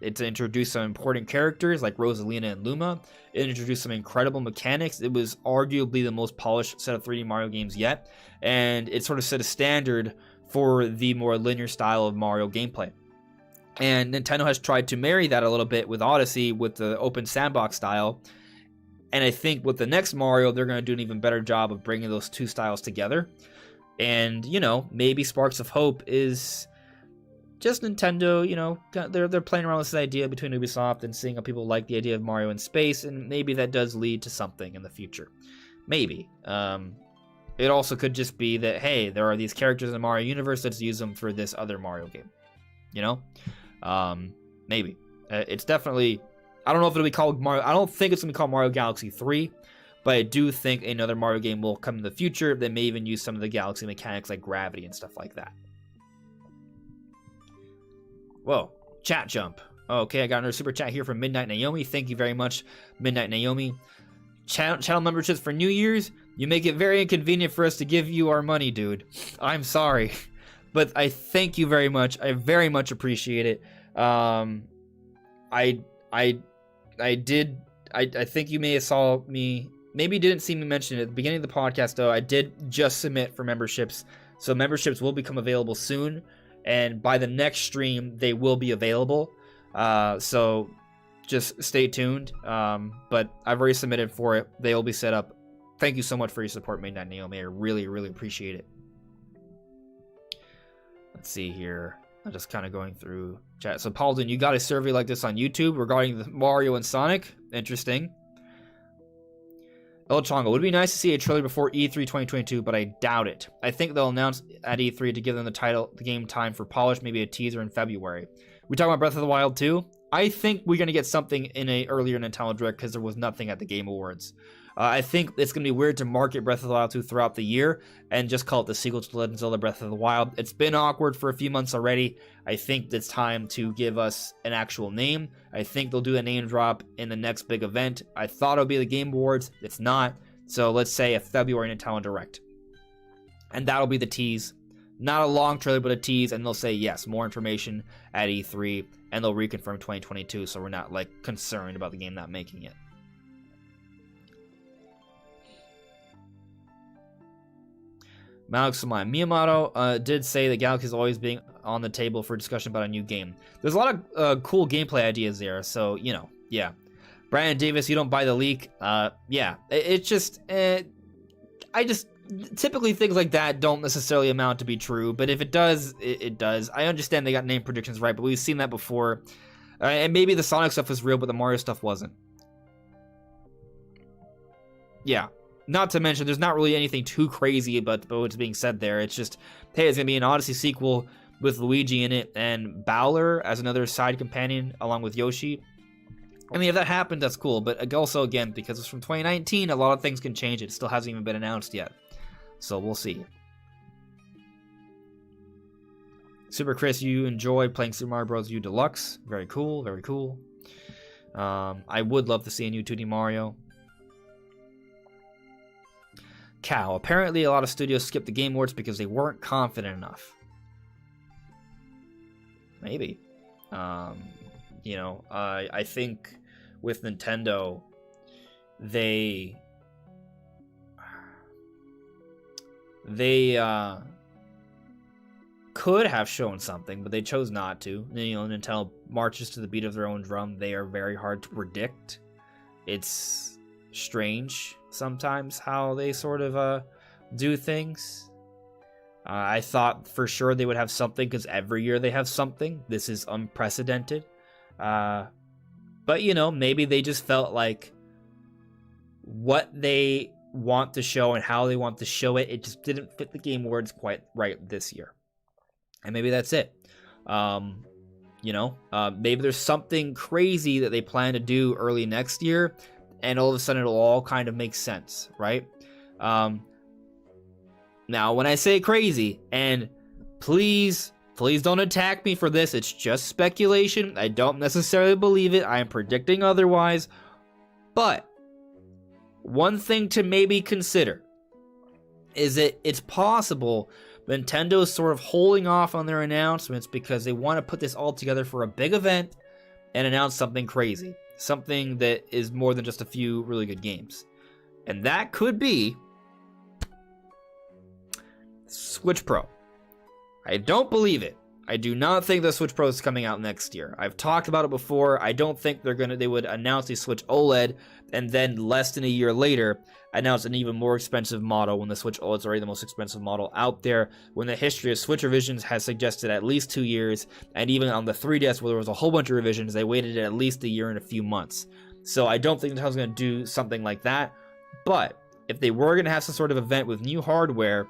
It's introduced some important characters like Rosalina and Luma. It introduced some incredible mechanics. It was arguably the most polished set of 3D Mario games yet, and it sort of set a standard for the more linear style of Mario gameplay. And Nintendo has tried to marry that a little bit with Odyssey with the open sandbox style. And I think with the next Mario, they're going to do an even better job of bringing those two styles together. And, you know, maybe Sparks of Hope is just Nintendo, you know, they're playing around with this idea between Ubisoft and seeing how people like the idea of Mario in space, and maybe that does lead to something in the future. Maybe. It also could just be that, hey, there are these characters in the Mario universe, let's use them for this other Mario game. You know? Maybe. It's definitely... I don't know if it'll be called Mario... I don't think it's going to be called Mario Galaxy 3, but I do think another Mario game will come in the future that may even use some of the Galaxy mechanics like gravity and stuff like that. Whoa, chat jump. Okay, I got another super chat here from Midnight Naomi. Thank you very much, Midnight Naomi. Channel memberships for New Year's? You make it very inconvenient for us to give you our money, dude. I'm sorry. But I thank you very much. I very much appreciate it. I think you may have saw me, maybe didn't see me mention it at the beginning of the podcast, though. I did just submit for memberships. So memberships will become available soon. And by the next stream, they will be available. So just stay tuned. But I've already submitted for it. They will be set up. Thank you so much for your support, Midnight Naomi. I really, really appreciate it. Let's see here. I'm just kind of going through chat. So, Paulden, you got a survey like this on YouTube regarding the Mario and Sonic. Interesting. El Chongo, would it be nice to see a trailer before E3 2022, but I doubt it. I think they'll announce at E3 to give them the game time for polish, maybe a teaser in February. We talking about Breath of the Wild 2? I think we're going to get something in a earlier Nintendo Direct because there was nothing at the Game Awards. I think it's going to be weird to market Breath of the Wild 2 throughout the year and just call it the sequel to Legend of Zelda Breath of the Wild. It's been awkward for a few months already. I think it's time to give us an actual name. I think they'll do a name drop in the next big event. I thought it would be the Game Awards. It's not. So let's say a February Nintendo Direct. And that'll be the tease. Not a long trailer, but a tease. And they'll say, yes, more information at E3. And they'll reconfirm 2022. So we're not, like, concerned about the game not making it. Malik Samai. Miyamoto did say that Galaxy is always being on the table for discussion about a new game. There's a lot of cool gameplay ideas there, so, you know, yeah. Brandon Davis, you don't buy the leak. Yeah, it's just, I just, typically things like that don't necessarily amount to be true, but if it does, it does. I understand they got name predictions right, but we've seen that before. And maybe the Sonic stuff was real, but the Mario stuff wasn't. Yeah. Not to mention, there's not really anything too crazy about what's being said there. It's just, hey, it's going to be an Odyssey sequel with Luigi in it and Bowser as another side companion along with Yoshi. I mean, if that happened, that's cool. But also, again, because it's from 2019, a lot of things can change. It still hasn't even been announced yet. So we'll see. Super Chris, you enjoy playing Super Mario Bros. U Deluxe. Very cool, very cool. I would love to see a new 2D Mario. Cow, apparently a lot of studios skipped the Game Awards because they weren't confident enough. Maybe. You know, I think with Nintendo, they could have shown something, but they chose not to. You know, Nintendo marches to the beat of their own drum. They are very hard to predict. It's strange sometimes how they sort of do things. I thought for sure they would have something because every year they have something. This is unprecedented. But, you know, maybe they just felt like what they want to show and how they want to show it, it just didn't fit the Game Awards quite right this year. And maybe that's it. You know, maybe there's something crazy that they plan to do early next year, and all of a sudden it'll all kind of make sense, right? Now, when I say crazy, and please don't attack me for this, it's just speculation. I don't necessarily believe it. I am predicting otherwise. But one thing to maybe consider is that it's possible Nintendo is sort of holding off on their announcements because they want to put this all together for a big event and announce something crazy. Something that is more than just a few really good games. And that could be Switch Pro. I don't believe it. I do not think the Switch Pro is coming out next year. I've talked about it before. I don't think they would announce the Switch OLED and then less than a year later announce an even more expensive model when the Switch OLED is already the most expensive model out there, when the history of Switch revisions has suggested at least 2 years, and even on the 3DS where there was a whole bunch of revisions, they waited at least a year and a few months. So I don't think Nintendo's going to do something like that, but if they were going to have some sort of event with new hardware,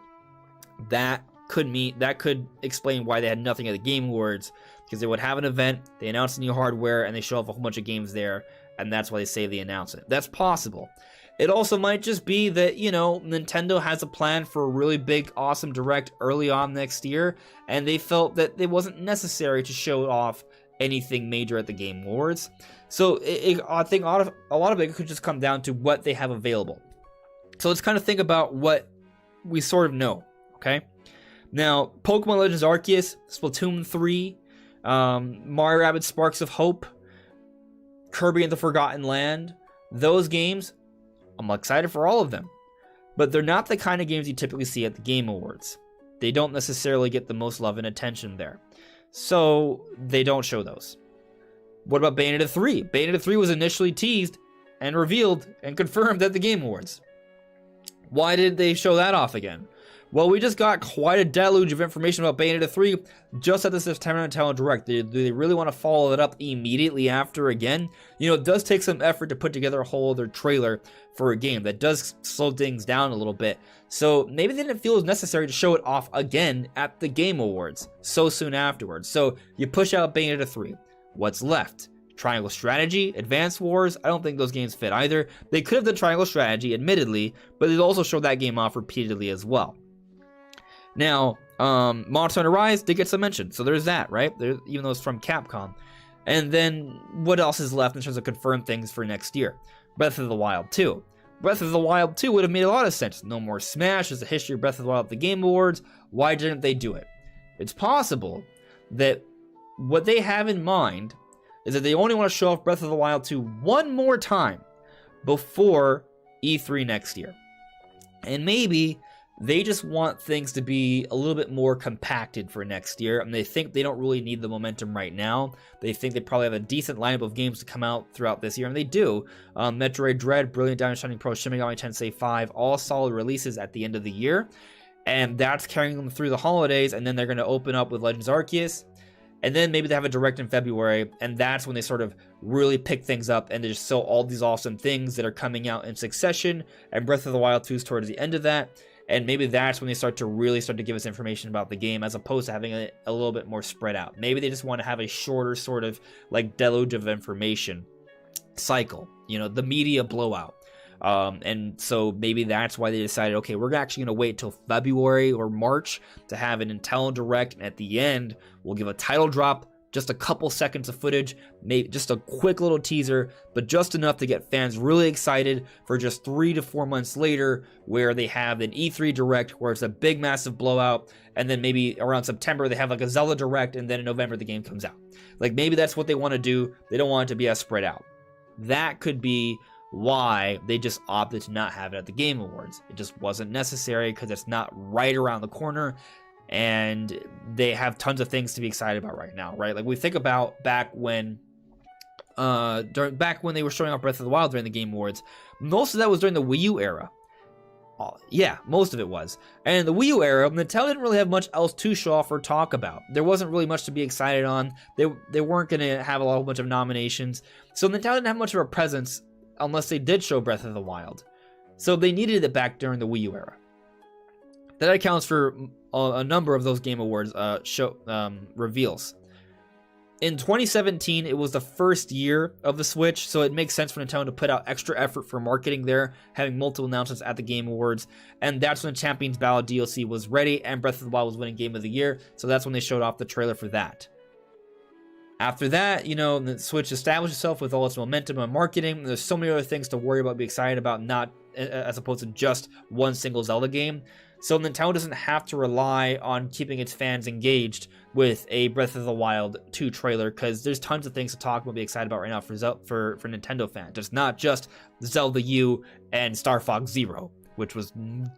that could explain why they had nothing at the Game Awards, because they would have an event, they announce new hardware, and they show off a whole bunch of games there, and that's why they save the announcement. That's possible. It also might just be that, you know, Nintendo has a plan for a really big, awesome Direct early on next year, and they felt that it wasn't necessary to show off anything major at the Game Awards. So I think a lot of it could just come down to what they have available. So let's kind of think about what we sort of know, okay? Now, Pokemon Legends Arceus, Splatoon 3, Mario Rabbids Sparks of Hope, Kirby and the Forgotten Land, those games, I'm excited for all of them. But they're not the kind of games you typically see at the Game Awards. They don't necessarily get the most love and attention there. So, they don't show those. What about Bayonetta 3? Bayonetta 3 was initially teased and revealed and confirmed at the Game Awards. Why did they show that off again? Well, we just got quite a deluge of information about Bayonetta 3 just at the September Nintendo Direct. Do they really want to follow it up immediately after again? You know, it does take some effort to put together a whole other trailer for a game. That does slow things down a little bit. So maybe they didn't feel it was necessary to show it off again at the Game Awards so soon afterwards. So you push out Bayonetta 3. What's left? Triangle Strategy, Advance Wars, I don't think those games fit either. They could have done Triangle Strategy, admittedly, but they also showed that game off repeatedly as well. Now, Monster Hunter Rise did get some mention, so there's that, right? Even though it's from Capcom. And then, what else is left in terms of confirmed things for next year? Breath of the Wild 2. Breath of the Wild 2 would have made a lot of sense. No more Smash, there's a history of Breath of the Wild at the Game Awards. Why didn't they do it? It's possible that what they have in mind is that they only want to show off Breath of the Wild 2 one more time before E3 next year. And maybe they just want things to be a little bit more compacted for next year, and they think they don't really need the momentum right now. They think they probably have a decent lineup of games to come out throughout this year, and they do. Metroid Dread, Brilliant Diamond Shining Pro, Shin Megami Tensei 5, all solid releases at the end of the year, and that's carrying them through the holidays, and then they're going to open up with Legends Arceus, And then maybe they have a direct in February, and that's when they sort of really pick things up and they just show all these awesome things that are coming out in succession, and Breath of the Wild 2 is towards the end of that. And maybe that's when they start to give us information about the game, as opposed to having a little bit more spread out. Maybe they just want to have a shorter sort of like deluge of information cycle, the media blowout. And so maybe that's why they decided, okay, we're actually going to wait till February or March to have an Nintendo Direct, and at the end, we'll give a title drop, just a couple seconds of footage, maybe just a quick little teaser, but just enough to get fans really excited for just 3 to 4 months later, where they have an E3 Direct, where it's a big, massive blowout, and then maybe around September, they have like a Zelda Direct, and then in November, the game comes out. Like, maybe that's what they want to do. They don't want it to be as spread out. That could be why they just opted to not have it at the Game Awards. It just wasn't necessary because it's not right around the corner, and they have tons of things to be excited about right now, right? Like, we think about back when they were showing off Breath of the Wild during the Game Awards. Most of that was during the Wii U era. Yeah, most of it was. And in the Wii U era, Nintendo didn't really have much else to show off or talk about. There wasn't really much to be excited on. They weren't going to have a bunch of nominations. So Nintendo didn't have much of a presence unless they did show Breath of the Wild. So they needed it back during the Wii U era. That accounts for a number of those Game Awards reveals. In 2017, it was the first year of the Switch, so it makes sense for Nintendo to put out extra effort for marketing there, having multiple announcements at the Game Awards, and that's when Champions Ballad DLC was ready, and Breath of the Wild was winning Game of the Year, so that's when they showed off the trailer for that. After that, the Switch established itself with all its momentum and marketing. There's so many other things to worry about, be excited about, not as opposed to just one single Zelda game. So Nintendo doesn't have to rely on keeping its fans engaged with a Breath of the Wild 2 trailer, because there's tons of things to talk about, be excited about right now for Nintendo fans. It's not just Zelda U and Star Fox Zero, which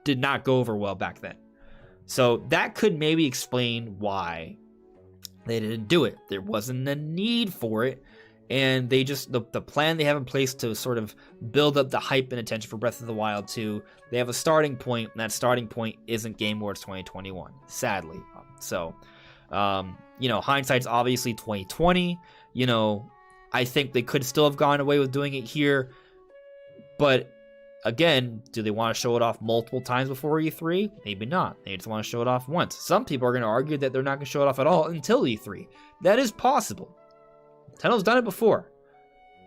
did not go over well back then. So that could maybe explain why they didn't do it. There wasn't a need for it, and they just, the plan they have in place to sort of build up the hype and attention for Breath of the Wild 2, they have a starting point, and that starting point isn't Game Awards 2021, sadly. So, hindsight's obviously 2020. I think they could still have gone away with doing it here, but again, do they want to show it off multiple times before E3? Maybe not. They just want to show it off once. Some people are going to argue that they're not going to show it off at all until E3. That is possible. Nintendo's done it before.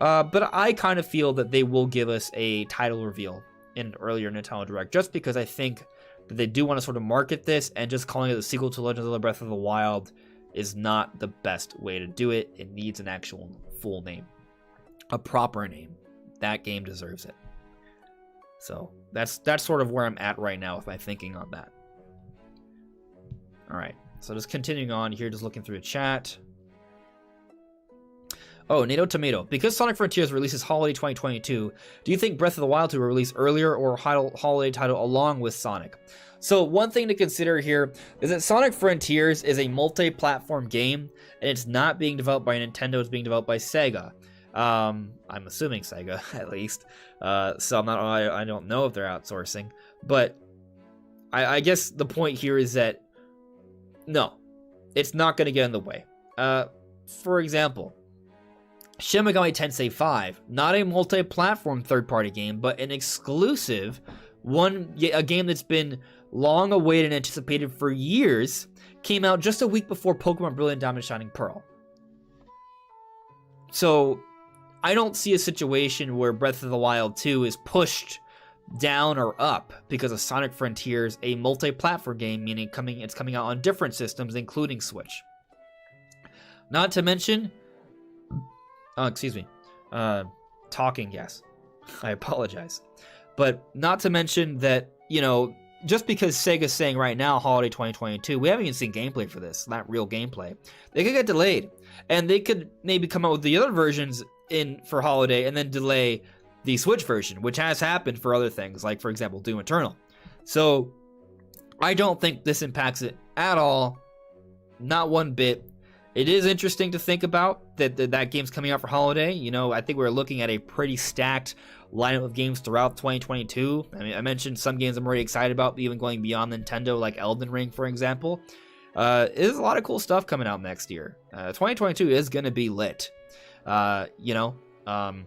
But I kind of feel that they will give us a title reveal in an earlier Nintendo Direct, just because I think that they do want to sort of market this, and just calling it the sequel to Legend of Zelda Breath of the Wild is not the best way to do it. It needs an actual full name. A proper name. That game deserves it. So that's sort of where I'm at right now with my thinking on that. All right, so just continuing on here, just looking through the chat. Oh, NATO Tomato. Because Sonic Frontiers releases holiday 2022, do you think Breath of the Wild 2 will release earlier, or holiday title along with Sonic? So one thing to consider here is that Sonic Frontiers is a multi-platform game, and it's not being developed by Nintendo, it's being developed by Sega. I'm assuming Sega, at least. So I don't know if they're outsourcing, but I guess the point here is that no, it's not going to get in the way. For example, Shin Megami Tensei 5, not a multi-platform third-party game, but an exclusive one, a game that's been long awaited and anticipated for years, came out just a week before Pokemon Brilliant Diamond Shining Pearl. So I don't see a situation where Breath of the Wild 2 is pushed down or up because of Sonic Frontiers, a multi-platform game, meaning it's coming out on different systems, including Switch. Not to mention, talking, yes. I apologize. But not to mention that, just because Sega's saying right now, holiday 2022, we haven't even seen gameplay for this, not real gameplay. They could get delayed. And they could maybe come out with the other versions for holiday and then delay the Switch version, which has happened for other things, like, for example, Doom Eternal. So I don't think this impacts it at all. Not one bit. It is interesting to think about that game's coming out for holiday. I think we're looking at a pretty stacked lineup of games throughout 2022. I mean, I mentioned some games I'm already excited about, even going beyond Nintendo, like Elden Ring, for example. There's a lot of cool stuff coming out next year. 2022 is going to be lit. You know, and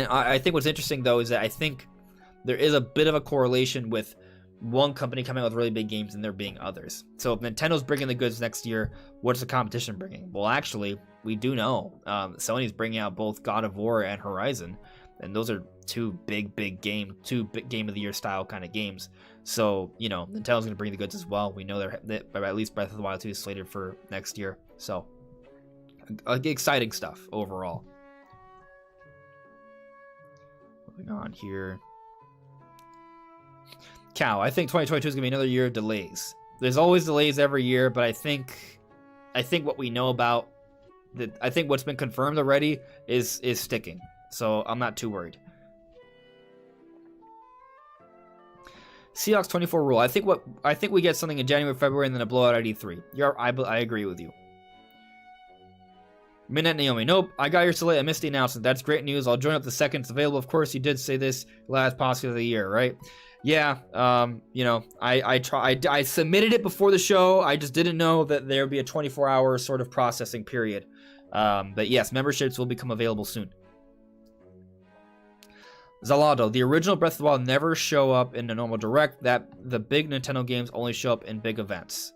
I think what's interesting, though, is that I think there is a bit of a correlation with one company coming out with really big games and there being others. So if Nintendo's bringing the goods next year, what's the competition bringing? Well, actually, we do know. Sony's bringing out both God of War and Horizon, and those are two big game of the year style kind of games. So, you know, Nintendo's going to bring the goods as well. We know that at least Breath of the Wild 2 is slated for next year. So, exciting stuff overall. Moving on here. Cow, I think 2022 is going to be another year of delays. There's always delays every year, but I think what we know about I think what's been confirmed already is sticking. So I'm not too worried. Seahawks 24 rule. I think we get something in January, February, and then a blowout at E3. I agree with you. Midnight Naomi. Nope, I got your slate. I missed the announcement. That's great news. I'll join up the second it's available. Of course, you did say this last Popsicle of the year, right? Yeah, you know, I submitted it before the show. I just didn't know that there would be a 24-hour sort of processing period. But yes, memberships will become available soon. Zalado, the original Breath of the Wild never show up in the normal direct. That the big Nintendo games only show up in big events.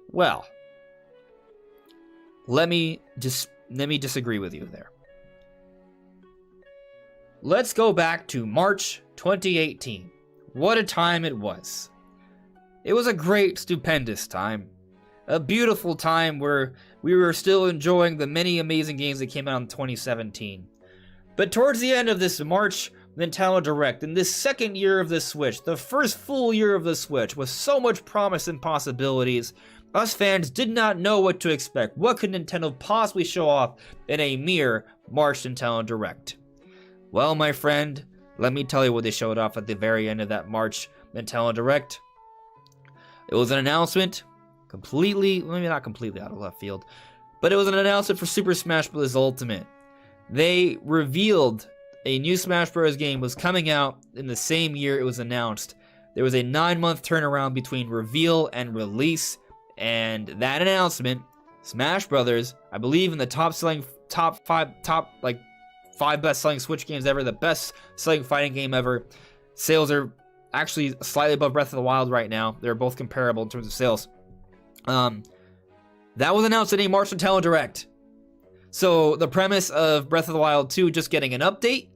Well, let me disagree with you there. Let's go back to March 2018. What a time it was. It was a great, stupendous time. A beautiful time where we were still enjoying the many amazing games that came out in 2017. But towards the end of this March Nintendo Direct, in this second year of the Switch, the first full year of the Switch, with so much promise and possibilities, us fans did not know what to expect. What could Nintendo possibly show off in a mere March Nintendo Direct? Well, my friend, let me tell you what they showed off at the very end of that March Nintendo Direct. It was an announcement, maybe not completely out of left field, but it was an announcement for Super Smash Bros. Ultimate. They revealed a new Smash Bros. Game was coming out in the same year it was announced. There was a 9-month turnaround between reveal and release, and that announcement, Smash Bros., I believe in the top five best-selling Switch games ever, the best-selling fighting game ever. Sales are actually slightly above Breath of the Wild right now. They're both comparable in terms of sales. That was announced in a March Nintendo Direct. So the premise of Breath of the Wild 2 just getting an update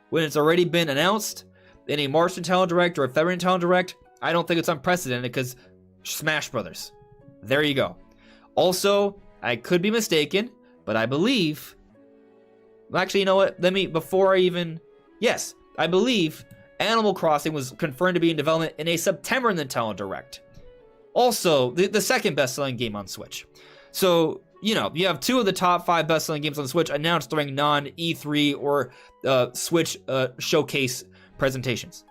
when it's already been announced in a March Nintendo Direct or a February Nintendo Direct, I don't think it's unprecedented because Smash Brothers. There you go. Also, I could be mistaken, but I believe... Actually, you know what? Yes, I believe Animal Crossing was confirmed to be in development in a September Nintendo Direct. Also, the second best-selling game on Switch. So, you know, you have two of the top 5 best-selling games on Switch announced during non-E3 or Switch showcase presentations.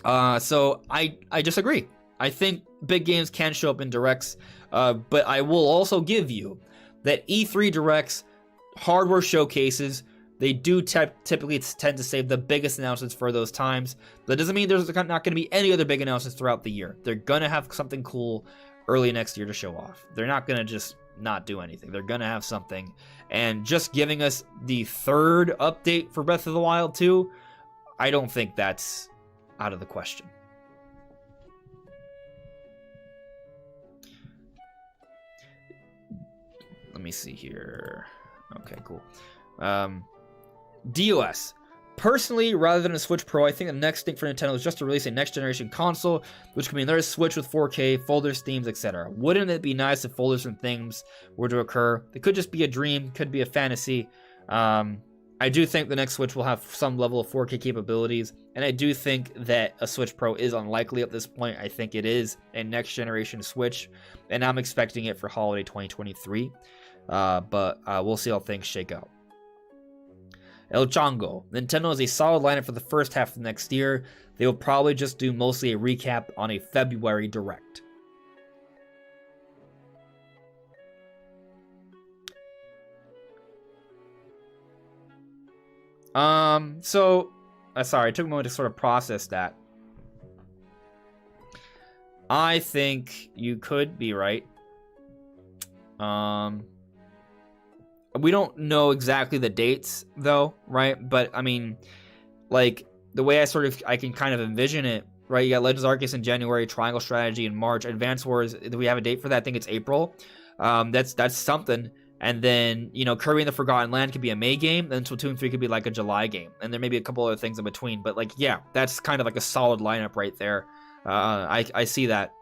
So, I disagree. I think big games can show up in Directs, but I will also give you that E3 Directs, hardware showcases, they do typically tend to save the biggest announcements for those times. That doesn't mean there's not going to be any other big announcements throughout the year. They're going to have something cool early next year to show off. They're not going to just not do anything. They're going to have something. And just giving us the third update for Breath of the Wild 2, I don't think that's out of the question. Let me see here. Okay, cool. DOS. Personally, rather than a Switch Pro, I think the next thing for Nintendo is just to release a next-generation console, which could mean another Switch with 4K, folders, themes, etc. Wouldn't it be nice if folders and themes were to occur? It could just be a dream, could be a fantasy. I do think the next Switch will have some level of 4K capabilities, and I do think that a Switch Pro is unlikely at this point. I think it is a next-generation Switch, and I'm expecting it for holiday 2023. But we'll see how things shake out. El Chango. Nintendo has a solid lineup for the first half of next year. They will probably just do mostly a recap on a February Direct. Sorry, it took a moment to sort of process that. I think you could be right. We don't know exactly the dates, though, right? But, I mean, like, the way I can kind of envision it, right? You got Legends Arceus in January, Triangle Strategy in March, Advance Wars, do we have a date for that? I think it's April. That's something. And then, you know, Kirby and the Forgotten Land could be a May game, then Splatoon 3 could be like a July game. And there may be a couple other things in between. But, like, yeah, that's kind of like a solid lineup right there. I see that.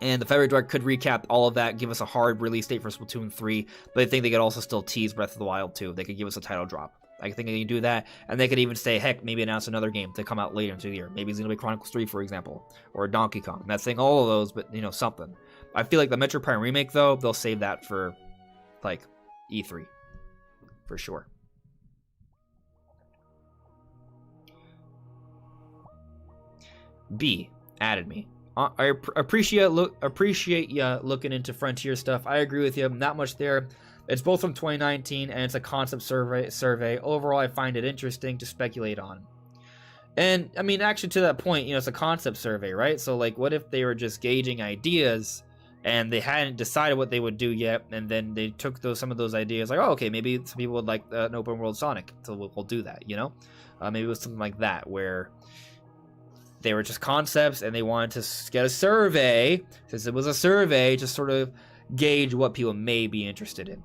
And the February Direct could recap all of that, give us a hard release date for Splatoon 3, but I think they could also still tease Breath of the Wild 2. They could give us a title drop. I think they can do that, and they could even say, heck, maybe announce another game to come out later into the year. Maybe Xenoblade Chronicles 3, for example, or Donkey Kong. I'm not saying all of those, but, you know, something. I feel like the Metroid Prime remake, though, they'll save that for, like, E3, for sure. B added me. I appreciate you looking into Frontier stuff. I agree with you. Not much there. It's both from 2019 and it's a concept survey. Overall, I find it interesting to speculate on. And I mean, actually, to that point, you know, it's a concept survey, right? So, like, what if they were just gauging ideas and they hadn't decided what they would do yet, and then they took some of those ideas, like, oh, okay, maybe some people would like an open world Sonic, so we'll do that, you know? Maybe it was something like that where they were just concepts and they wanted to get a survey, since it was a survey, to sort of gauge what people may be interested in.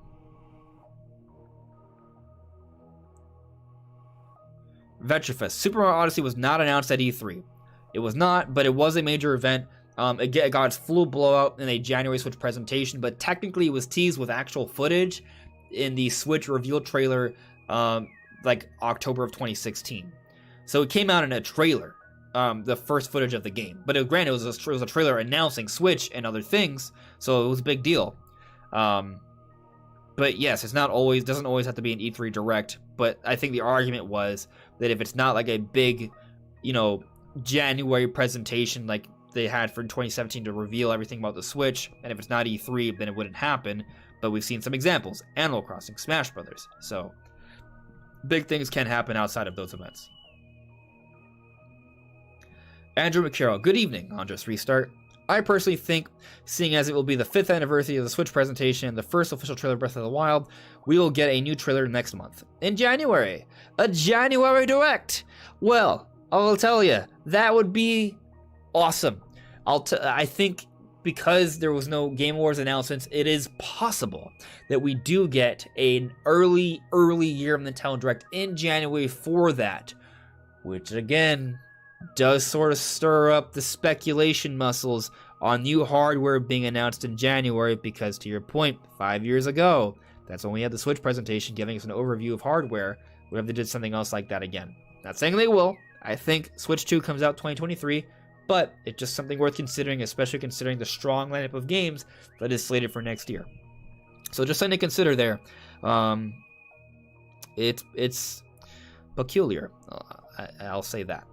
Vetrafest. Super Mario Odyssey was not announced at E3. It was not, but it was a major event. It got its full blowout in a January Switch presentation, but technically it was teased with actual footage in the Switch reveal trailer, like October of 2016. So it came out in a trailer. The first footage of the game, but granted, it was a trailer announcing Switch and other things, so it was a big deal. But yes, doesn't always have to be an E3 Direct. But I think the argument was that if it's not like a big, you know, January presentation like they had for 2017 to reveal everything about the Switch, and if it's not E3, then it wouldn't happen. But we've seen some examples: Animal Crossing, Smash Brothers. So big things can happen outside of those events. Andrew McCarroll, good evening, Andres Restart. I personally think, seeing as it will be the 5th anniversary of the Switch presentation and the first official trailer of Breath of the Wild, we will get a new trailer next month. In January. A January Direct! Well, I'll tell you, that would be awesome. I think because there was no Game Awards announcements, it is possible that we do get an early year of Nintendo Direct in January for that. Which, again, does sort of stir up the speculation muscles on new hardware being announced in January, because to your point, 5 years ago, that's when we had the Switch presentation giving us an overview of hardware. What if they did something else like that again? Not saying they will. I think Switch 2 comes out 2023, but it's just something worth considering, especially considering the strong lineup of games that is slated for next year. So just something to consider there. It's peculiar. I'll say that.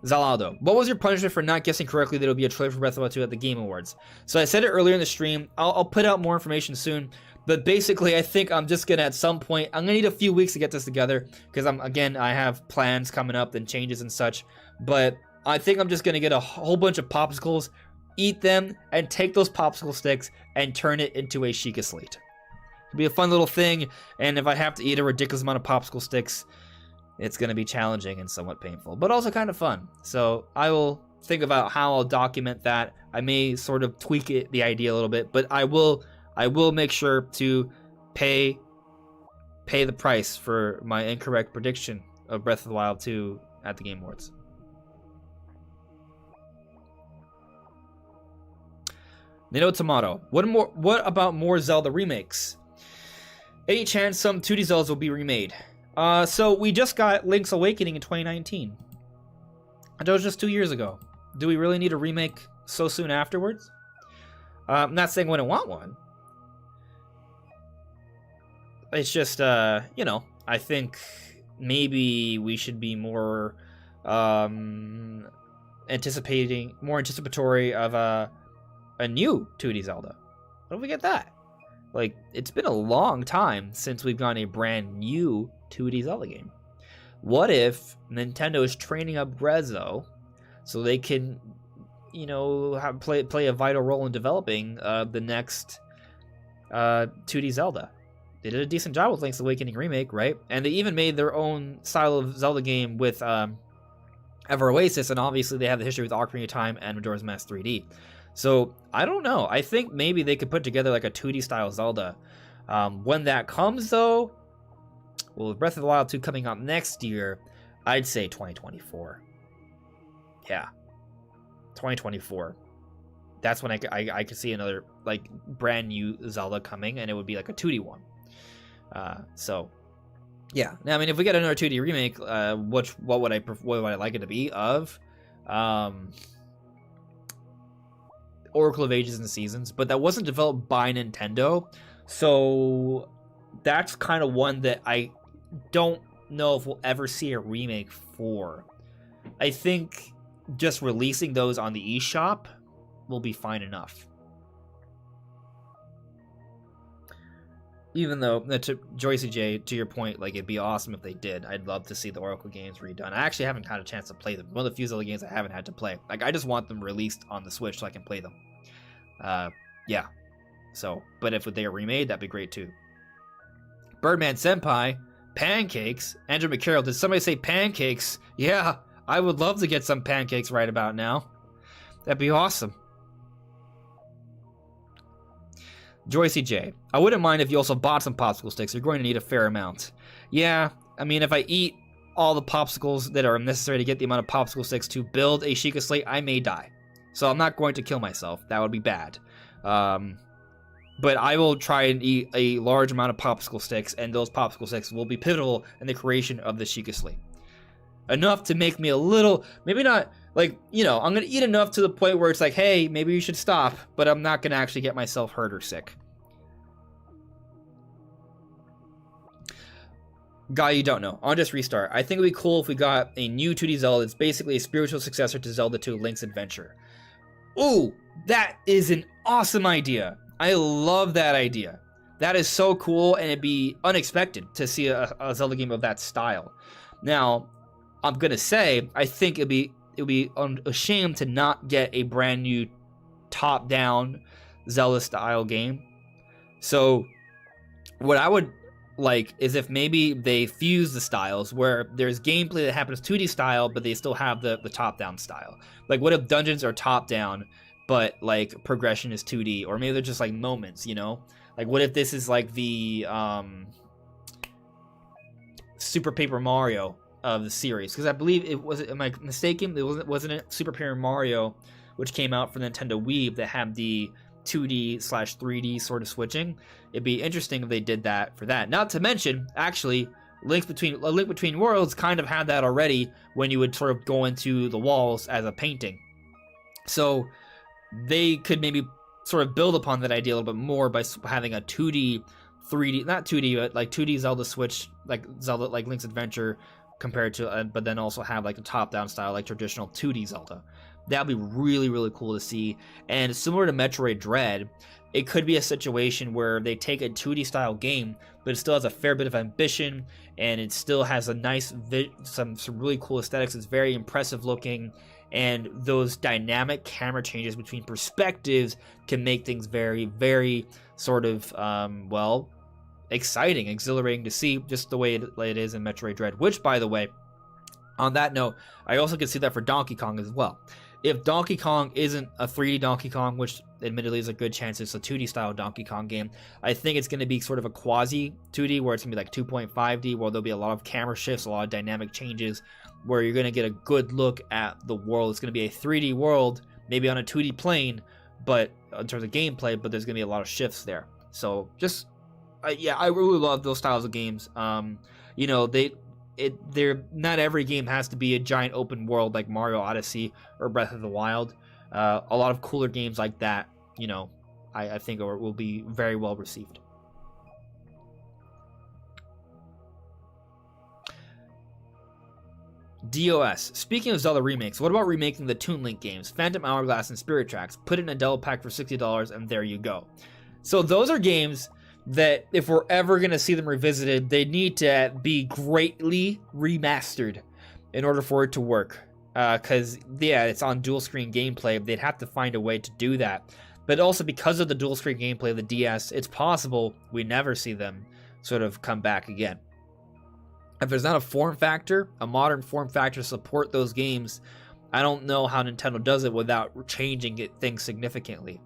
Zalado, what was your punishment for not guessing correctly that it'll be a trailer for Breath of the Wild 2 at the Game Awards? So I said it earlier in the stream. I'll put out more information soon. But basically, I think I'm just going to, at some point, I'm going to need a few weeks to get this together. Because, I have plans coming up and changes and such. But I think I'm just going to get a whole bunch of popsicles, eat them, and take those popsicle sticks and turn it into a Chica slate. It'll be a fun little thing. And if I have to eat a ridiculous amount of popsicle sticks, it's going to be challenging and somewhat painful, but also kind of fun. So I will think about how I'll document that. I may sort of tweak the idea a little bit, but I will make sure to pay the price for my incorrect prediction of Breath of the Wild 2 at the Game Awards. Nino Tomato, what about more Zelda remakes? Any chance some 2D Zeldas will be remade? So we just got Link's Awakening in 2019. That was just 2 years ago. Do we really need a remake so soon afterwards? I'm not saying we wouldn't want one. It's just, I think maybe we should be more anticipatory of a new 2D Zelda. What if we get that? Like, it's been a long time since we've gotten a brand new 2D Zelda game. What if Nintendo is training up Grezzo so they can, play a vital role in developing the next 2D Zelda. They did a decent job with Link's Awakening remake, right? And they even made their own style of Zelda game with Ever Oasis, and obviously they have the history with Ocarina of Time and Majora's Mask 3D. So I don't know. I think maybe they could put together like a 2D style Zelda. When that comes, though, well, with Breath of the Wild 2 coming out next year, I'd say 2024. Yeah, 2024. That's when I could see another like brand new Zelda coming, and it would be like a 2D one. So yeah. Now, I mean, if we get another 2D remake, what would I like it to be of? Oracle of Ages and Seasons, but that wasn't developed by Nintendo, so that's kind of one that I don't know if we'll ever see a remake for. I think just releasing those on the eShop will be fine enough. Even though, to Joycey J, to your point, like, it'd be awesome if they did. I'd love to see the Oracle games redone. I actually haven't had a chance to play them. One of the few Zelda games I haven't had to play. Like, I just want them released on the Switch so I can play them. Yeah. So, but if they are remade, that'd be great too. Birdman Senpai, pancakes. Andrew McCarroll, did somebody say pancakes? Yeah, I would love to get some pancakes right about now. That'd be awesome. Joycey J, I wouldn't mind if you also bought some popsicle sticks. You're going to need a fair amount. Yeah, I mean, if I eat all the popsicles that are necessary to get the amount of popsicle sticks to build a Chica slate, I may die. So I'm not going to kill myself. That would be bad. But I will try and eat a large amount of popsicle sticks, and those popsicle sticks will be pivotal in the creation of the Chica slate. Enough to make me a little, maybe not, like, I'm going to eat enough to the point where it's like, hey, maybe you should stop, but I'm not going to actually get myself hurt or sick. Guy you don't know. On Just Restart. I think it would be cool if we got a new 2D Zelda that's basically a spiritual successor to Zelda 2 Link's Adventure. Ooh, that is an awesome idea. I love that idea. That is so cool, and it'd be unexpected to see a Zelda game of that style. Now, I'm gonna say, I think it would be a shame to not get a brand new top-down Zelda-style game. So, what I would like is if maybe they fuse the styles, where there's gameplay that happens 2D style, but they still have the top-down style. Like, what if dungeons are top-down, but like progression is 2D, or maybe they're just like moments, Like, what if this is like the Super Paper Mario of the series? Because I believe am I mistaken? Wasn't it Super Paper Mario, which came out for Nintendo Wii, that had the 2D/3D sort of switching? It'd be interesting if they did that for that. Not to mention, actually, A Link Between Worlds kind of had that already when you would sort of go into the walls as a painting. So they could maybe sort of build upon that idea a little bit more by having a 2D, 3D, not 2D, but like 2D Zelda switch, like Zelda, like Link's Adventure, compared to, but then also have like the top-down style, like traditional 2D Zelda. That'd be really, really cool to see. And similar to Metroid Dread, it could be a situation where they take a 2D style game, but it still has a fair bit of ambition, and it still has a nice, some really cool aesthetics. It's very impressive looking, and those dynamic camera changes between perspectives can make things very, very sort of, exciting, exhilarating to see, just the way it is in Metroid Dread. Which, by the way, on that note, I also can see that for Donkey Kong as well. If Donkey Kong isn't a 3D Donkey Kong, which admittedly is a good chance it's a 2D style Donkey Kong game, I think it's going to be sort of a quasi 2D, where it's going to be like 2.5D, where there'll be a lot of camera shifts, a lot of dynamic changes, where you're going to get a good look at the world. It's going to be a 3D world, maybe on a 2D plane, but in terms of gameplay, but there's going to be a lot of shifts there. So just, I really love those styles of games. Not every game has to be a giant open world like Mario Odyssey or Breath of the Wild. A lot of cooler games like that, I think will be very well received. DOS. Speaking of Zelda remakes, what about remaking the Toon Link games, Phantom Hourglass and Spirit Tracks? Put it in a double pack for $60 and there you go. So those are games that if we're ever going to see them revisited, they need to be greatly remastered in order for it to work. because yeah, it's on dual screen gameplay. They'd have to find a way to do that. But also because of the dual screen gameplay of the DS, it's possible we never see them sort of come back again. If there's not a form factor, a modern form factor to support those games, I don't know how Nintendo does it without changing things significantly.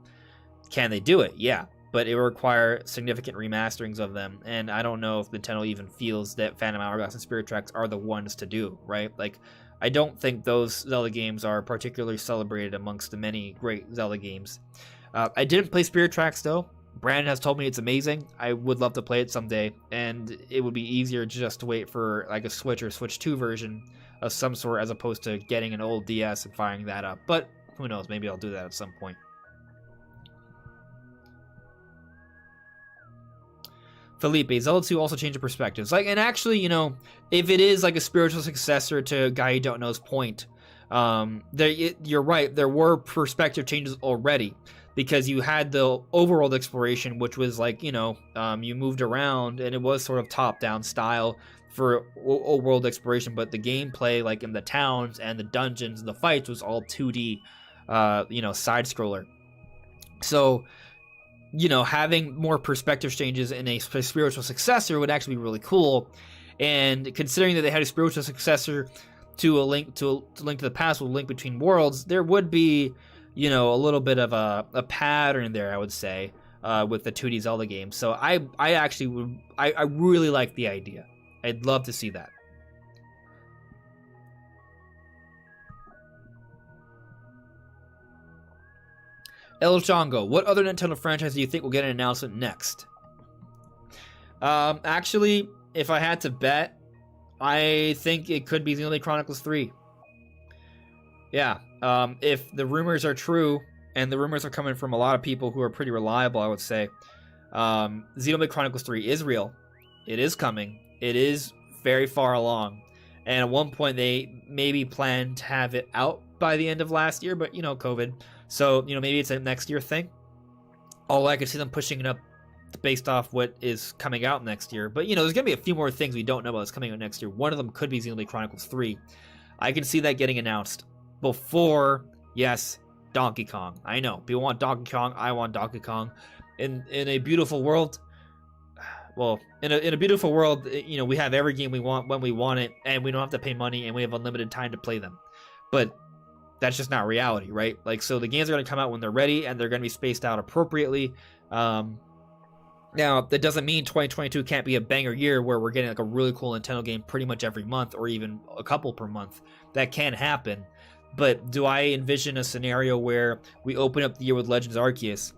Can they do it? Yeah, but it will require significant remasterings of them, and I don't know if Nintendo even feels that Phantom Hourglass and Spirit Tracks are the ones to do, right? Like, I don't think those Zelda games are particularly celebrated amongst the many great Zelda games. I didn't play Spirit Tracks, though. Brandon has told me it's amazing. I would love to play it someday, and it would be easier just to wait for like a Switch or Switch 2 version of some sort as opposed to getting an old DS and firing that up. But who knows, maybe I'll do that at some point. Felipe, Zelda 2 also changed the perspectives. Like, and actually, you know, if it is like a spiritual successor to Guy You Don't Know's point, you're right, there were perspective changes already. Because you had the overworld exploration, which was like, you know, you moved around, and it was sort of top-down style for world exploration, but the gameplay, like in the towns and the dungeons and the fights, was all 2D, you know, side-scroller. So, you know, having more perspective changes in a spiritual successor would actually be really cool. And considering that they had a spiritual successor to a link to the past with a link between worlds, there would be, you know, a little bit of a pattern there, I would say, with the 2D Zelda game. So I actually would, I really like the idea. I'd love to see that. El Chongo, what other Nintendo franchise do you think will get an announcement next? Actually, if I had to bet, I think it could be Xenoblade Chronicles 3. Yeah, if the rumors are true, and the rumors are coming from a lot of people who are pretty reliable, I would say, Xenoblade Chronicles 3 is real. It is coming. It is very far along. And at one point, they maybe planned to have it out by the end of last year, but, you know, COVID. So, you know, maybe it's a next year thing. Although I could see them pushing it up based off what is coming out next year. But, you know, there's going to be a few more things we don't know about that's coming out next year. One of them could be Xenoblade Chronicles 3. I can see that getting announced before, yes, Donkey Kong. I know, people want Donkey Kong. I want Donkey Kong. In a beautiful world, well, in a beautiful world, you know, we have every game we want when we want it, and we don't have to pay money, and we have unlimited time to play them. But that's just not reality, right? Like, so the games are going to come out when they're ready, and they're going to be spaced out appropriately. Now, that doesn't mean 2022 can't be a banger year where we're getting like a really cool Nintendo game pretty much every month, or even a couple per month. That can happen. But do I envision a scenario where we open up the year with Legends Arceus?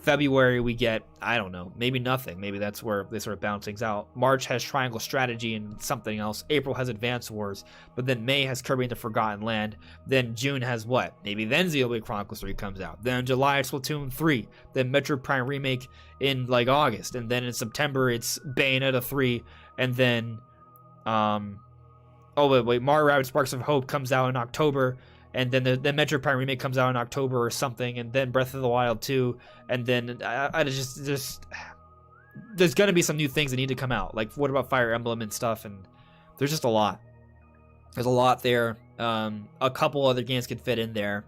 February we get, I don't know, maybe nothing. Maybe that's where they sort of balance things out. March has Triangle Strategy and something else. April has Advance Wars. But then May has Kirby and the Forgotten Land. Then June has what? Maybe then Xenoblade Chronicles 3 comes out. Then in July it's Splatoon 3. Then Metroid Prime Remake in like August. And then in September it's Bayonetta 3. And then, Mario Rabbids Sparks of Hope comes out in October. And then the Metroid Prime Remake comes out in October or something, and then Breath of the Wild 2, and then I just there's gonna be some new things that need to come out. Like, what about Fire Emblem and stuff? And there's just a lot. There's a lot there. A couple other games could fit in there,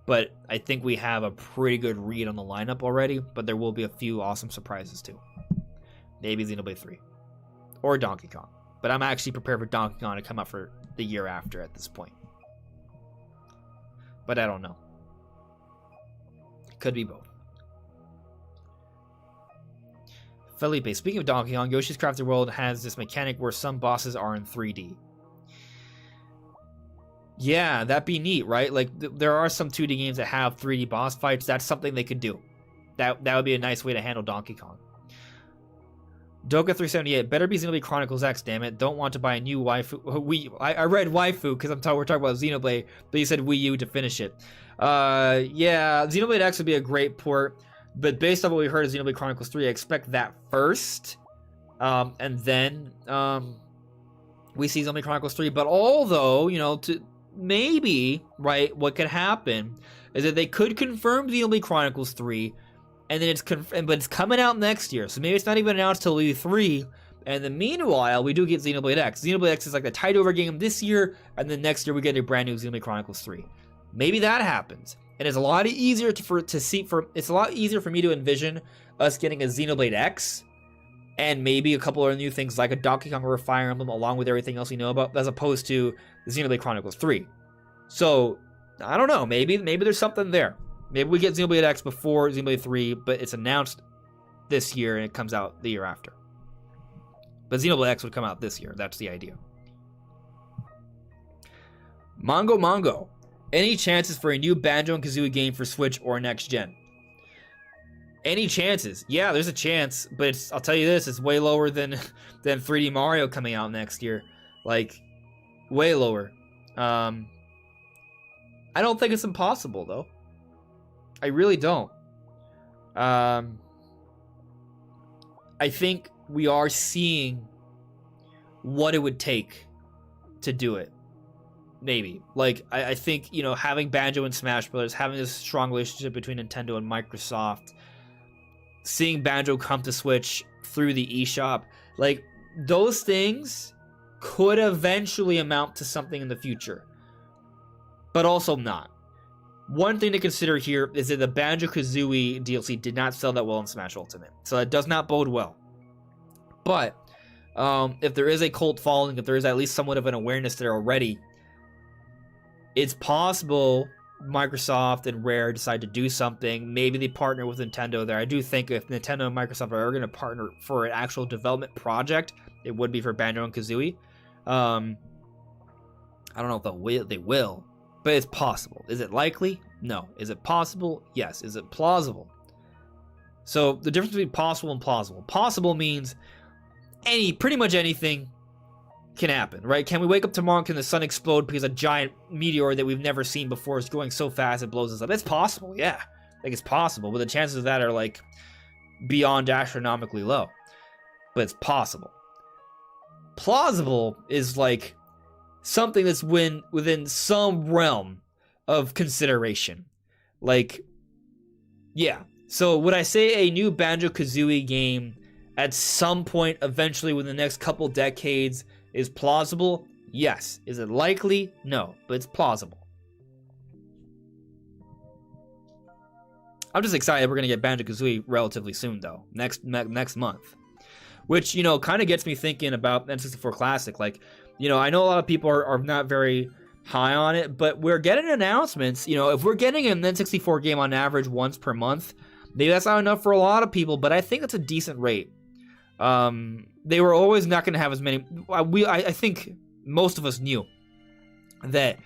but I think we have a pretty good read on the lineup already. But there will be a few awesome surprises too. Maybe Xenoblade 3 or Donkey Kong. But I'm actually prepared for Donkey Kong to come out for the year after at this point. But I don't know. Could be both. Felipe, speaking of Donkey Kong, Yoshi's Crafted World has this mechanic where some bosses are in 3D. Yeah, that'd be neat, right? Like, there are some 2D games that have 3D boss fights. That's something they could do. That would be a nice way to handle Donkey Kong. Doka378, better be Xenoblade Chronicles X, damn it. Don't want to buy a new waifu. I read waifu because we're talking about Xenoblade, but you said Wii U to finish it. Yeah, Xenoblade X would be a great port, but based on what we heard of Xenoblade Chronicles 3, I expect that first, and then we see Xenoblade Chronicles 3. But although, you know, to maybe, right, what could happen is that they could confirm Xenoblade Chronicles 3, and then but it's coming out next year, so maybe it's not even announced till E3, And then meanwhile, we do get Xenoblade X. Xenoblade X is like the tide over game this year, and then next year we get a brand new Xenoblade Chronicles 3. Maybe that happens. And it's a lot easier it's a lot easier for me to envision us getting a Xenoblade X and maybe a couple of new things like a Donkey Kong or a Fire Emblem along with everything else we know about, as opposed to Xenoblade Chronicles 3. So, I don't know, maybe there's something there. Maybe we get Xenoblade X before Xenoblade 3, but it's announced this year and it comes out the year after. But Xenoblade X would come out this year. That's the idea. Mongo. Any chances for a new Banjo-Kazooie game for Switch or next gen? Any chances? Yeah, there's a chance, but I'll tell you this, it's way lower than 3D Mario coming out next year. Like, way lower. I don't think it's impossible, though. I really don't. I think we are seeing what it would take to do it. Maybe. Like, I think, you know, having Banjo and Smash Brothers, having this strong relationship between Nintendo and Microsoft, seeing Banjo come to Switch through the eShop, like, those things could eventually amount to something in the future. But also not. One thing to consider here is that the Banjo-Kazooie DLC did not sell that well in Smash Ultimate. So that does not bode well. But if there is a cult following, if there is at least somewhat of an awareness there already, it's possible Microsoft and Rare decide to do something. Maybe they partner with Nintendo there. I do think if Nintendo and Microsoft are going to partner for an actual development project, it would be for Banjo and Kazooie. I don't know if they will, but it's possible. Is it likely? No. Is it possible? Yes. Is it plausible? So the difference between possible and plausible. Possible means pretty much anything can happen, right? Can we wake up tomorrow and can the sun explode because a giant meteor that we've never seen before is going so fast it blows us up? It's possible, yeah. Like, it's possible, but the chances of that are, like, beyond astronomically low. But it's possible. Plausible is, like, something that's within some realm of consideration. Like, yeah. So would I say a new Banjo-Kazooie game at some point eventually within the next couple decades is plausible? Yes. Is it likely? No, but it's plausible. I'm just excited we're going to get Banjo-Kazooie relatively soon, though. Next month. Which, you know, kind of gets me thinking about N64 Classic. Like, you know, I know a lot of people are not very high on it, but we're getting announcements. You know, if we're getting an N64 game on average once per month, maybe that's not enough for a lot of people, but I think that's a decent rate. They were always not going to have as many. I think most of us knew that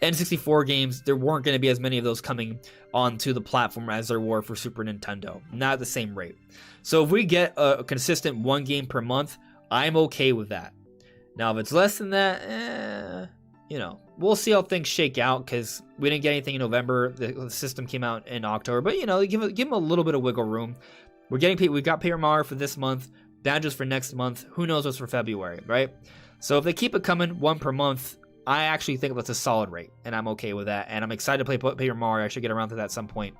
N64 games, there weren't going to be as many of those coming onto the platform as there were for Super Nintendo. Not at the same rate. So if we get a consistent one game per month, I'm okay with that. Now, if it's less than that, you know, we'll see how things shake out, because we didn't get anything in November. The system came out in October, but, you know, give them a little bit of wiggle room. We've got Paper Mario for this month. Banjo's for next month. Who knows what's for February, right? So if they keep it coming one per month, I actually think that's a solid rate, and I'm okay with that. And I'm excited to play Paper Mario. I should get around to that at some point.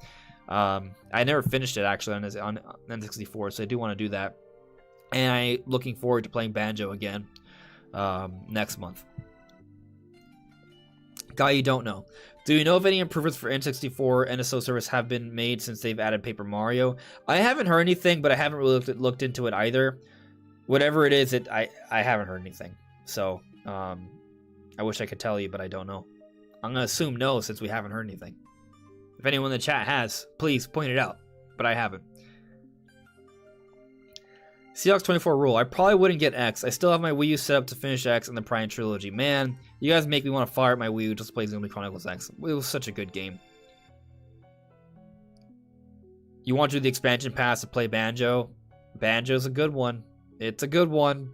I never finished it actually on N64, so I do want to do that. And I'm looking forward to playing Banjo again next month. Guy you don't know. Do you know if any improvements for N64 NSO service have been made since they've added Paper Mario? I haven't heard anything, but I haven't really looked into it either. Whatever it is, I haven't heard anything. So, I wish I could tell you, but I don't know. I'm going to assume no, since we haven't heard anything. If anyone in the chat has, please point it out. But I haven't. Seahawks 24 rule. I probably wouldn't get X. I still have my Wii U set up to finish X and the Prime Trilogy. Man, you guys make me want to fire up my Wii U just to play Xenoblade Chronicles X. It was such a good game. You want to do the expansion pass to play Banjo? Banjo's a good one. It's a good one.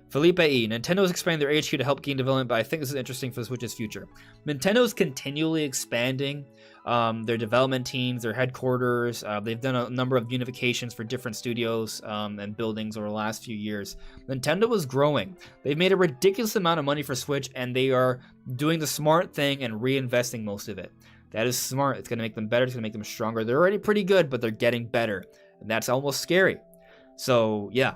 Felipe E. Nintendo is expanding their HQ to help game development, but I think this is interesting for the Switch's future. Nintendo is continually expanding their development teams, their headquarters. They've done a number of unifications for different studios and buildings over the last few years. Nintendo is growing. They've made a ridiculous amount of money for Switch, and they are doing the smart thing and reinvesting most of it. That is smart. It's going to make them better. It's going to make them stronger. They're already pretty good, but they're getting better. And that's almost scary. So, yeah.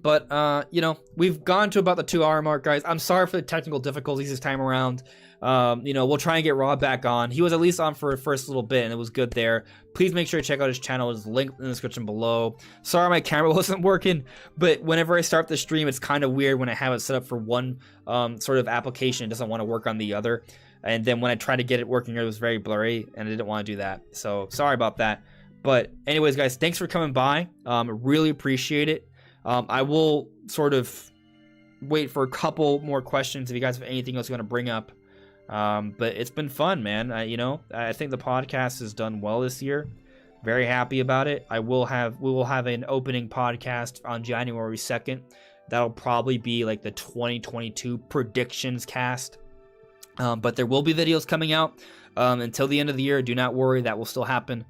But, you know, we've gone to about the 2-hour mark, guys. I'm sorry for the technical difficulties this time around. You know, we'll try and get Rob back on. He was at least on for a first little bit, and it was good there. Please make sure to check out his channel. There's a link in the description below. Sorry my camera wasn't working, but whenever I start the stream, it's kind of weird when I have it set up for one sort of application. It doesn't want to work on the other. And then when I tried to get it working, it was very blurry, and I didn't want to do that. So, sorry about that. But anyways, guys, thanks for coming by. Really appreciate it. I will sort of wait for a couple more questions if you guys have anything else you want to bring up. But it's been fun, man. You know, I think the podcast has done well this year. Very happy about it. We will have an opening podcast on January 2nd. That'll probably be like the 2022 predictions cast. But there will be videos coming out until the end of the year. Do not worry, that will still happen.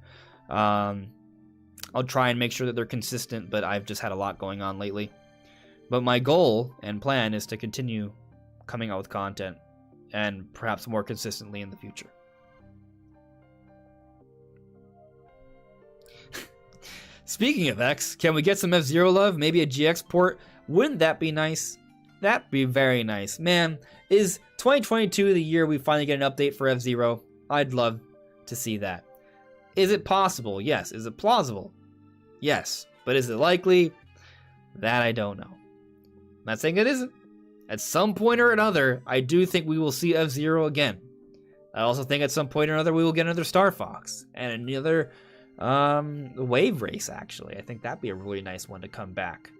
I'll try and make sure that they're consistent, but I've just had a lot going on lately. But my goal and plan is to continue coming out with content, and perhaps more consistently in the future. Speaking of X, can we get some F-Zero love? Maybe a GX port? Wouldn't that be nice? That'd be very nice. Man, is 2022 the year we finally get an update for F-Zero? I'd love to see that. Is it possible? Yes. Is it plausible? Yes. But is it likely? That I don't know. I'm not saying it isn't. At some point or another, I do think we will see F-Zero again. I also think at some point or another we will get another Star Fox and another Wave Race, actually. I think that'd be a really nice one to come back.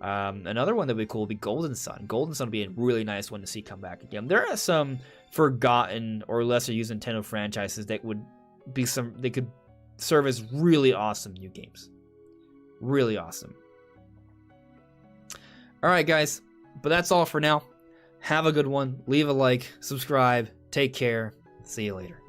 Another one that would be cool would be Golden Sun. Golden Sun would be a really nice one to see come back again. There are some forgotten or lesser used Nintendo franchises that would be they could serve as really awesome new games. Really awesome. Alright, guys. But that's all for now. Have a good one. Leave a like. Subscribe. Take care. See you later.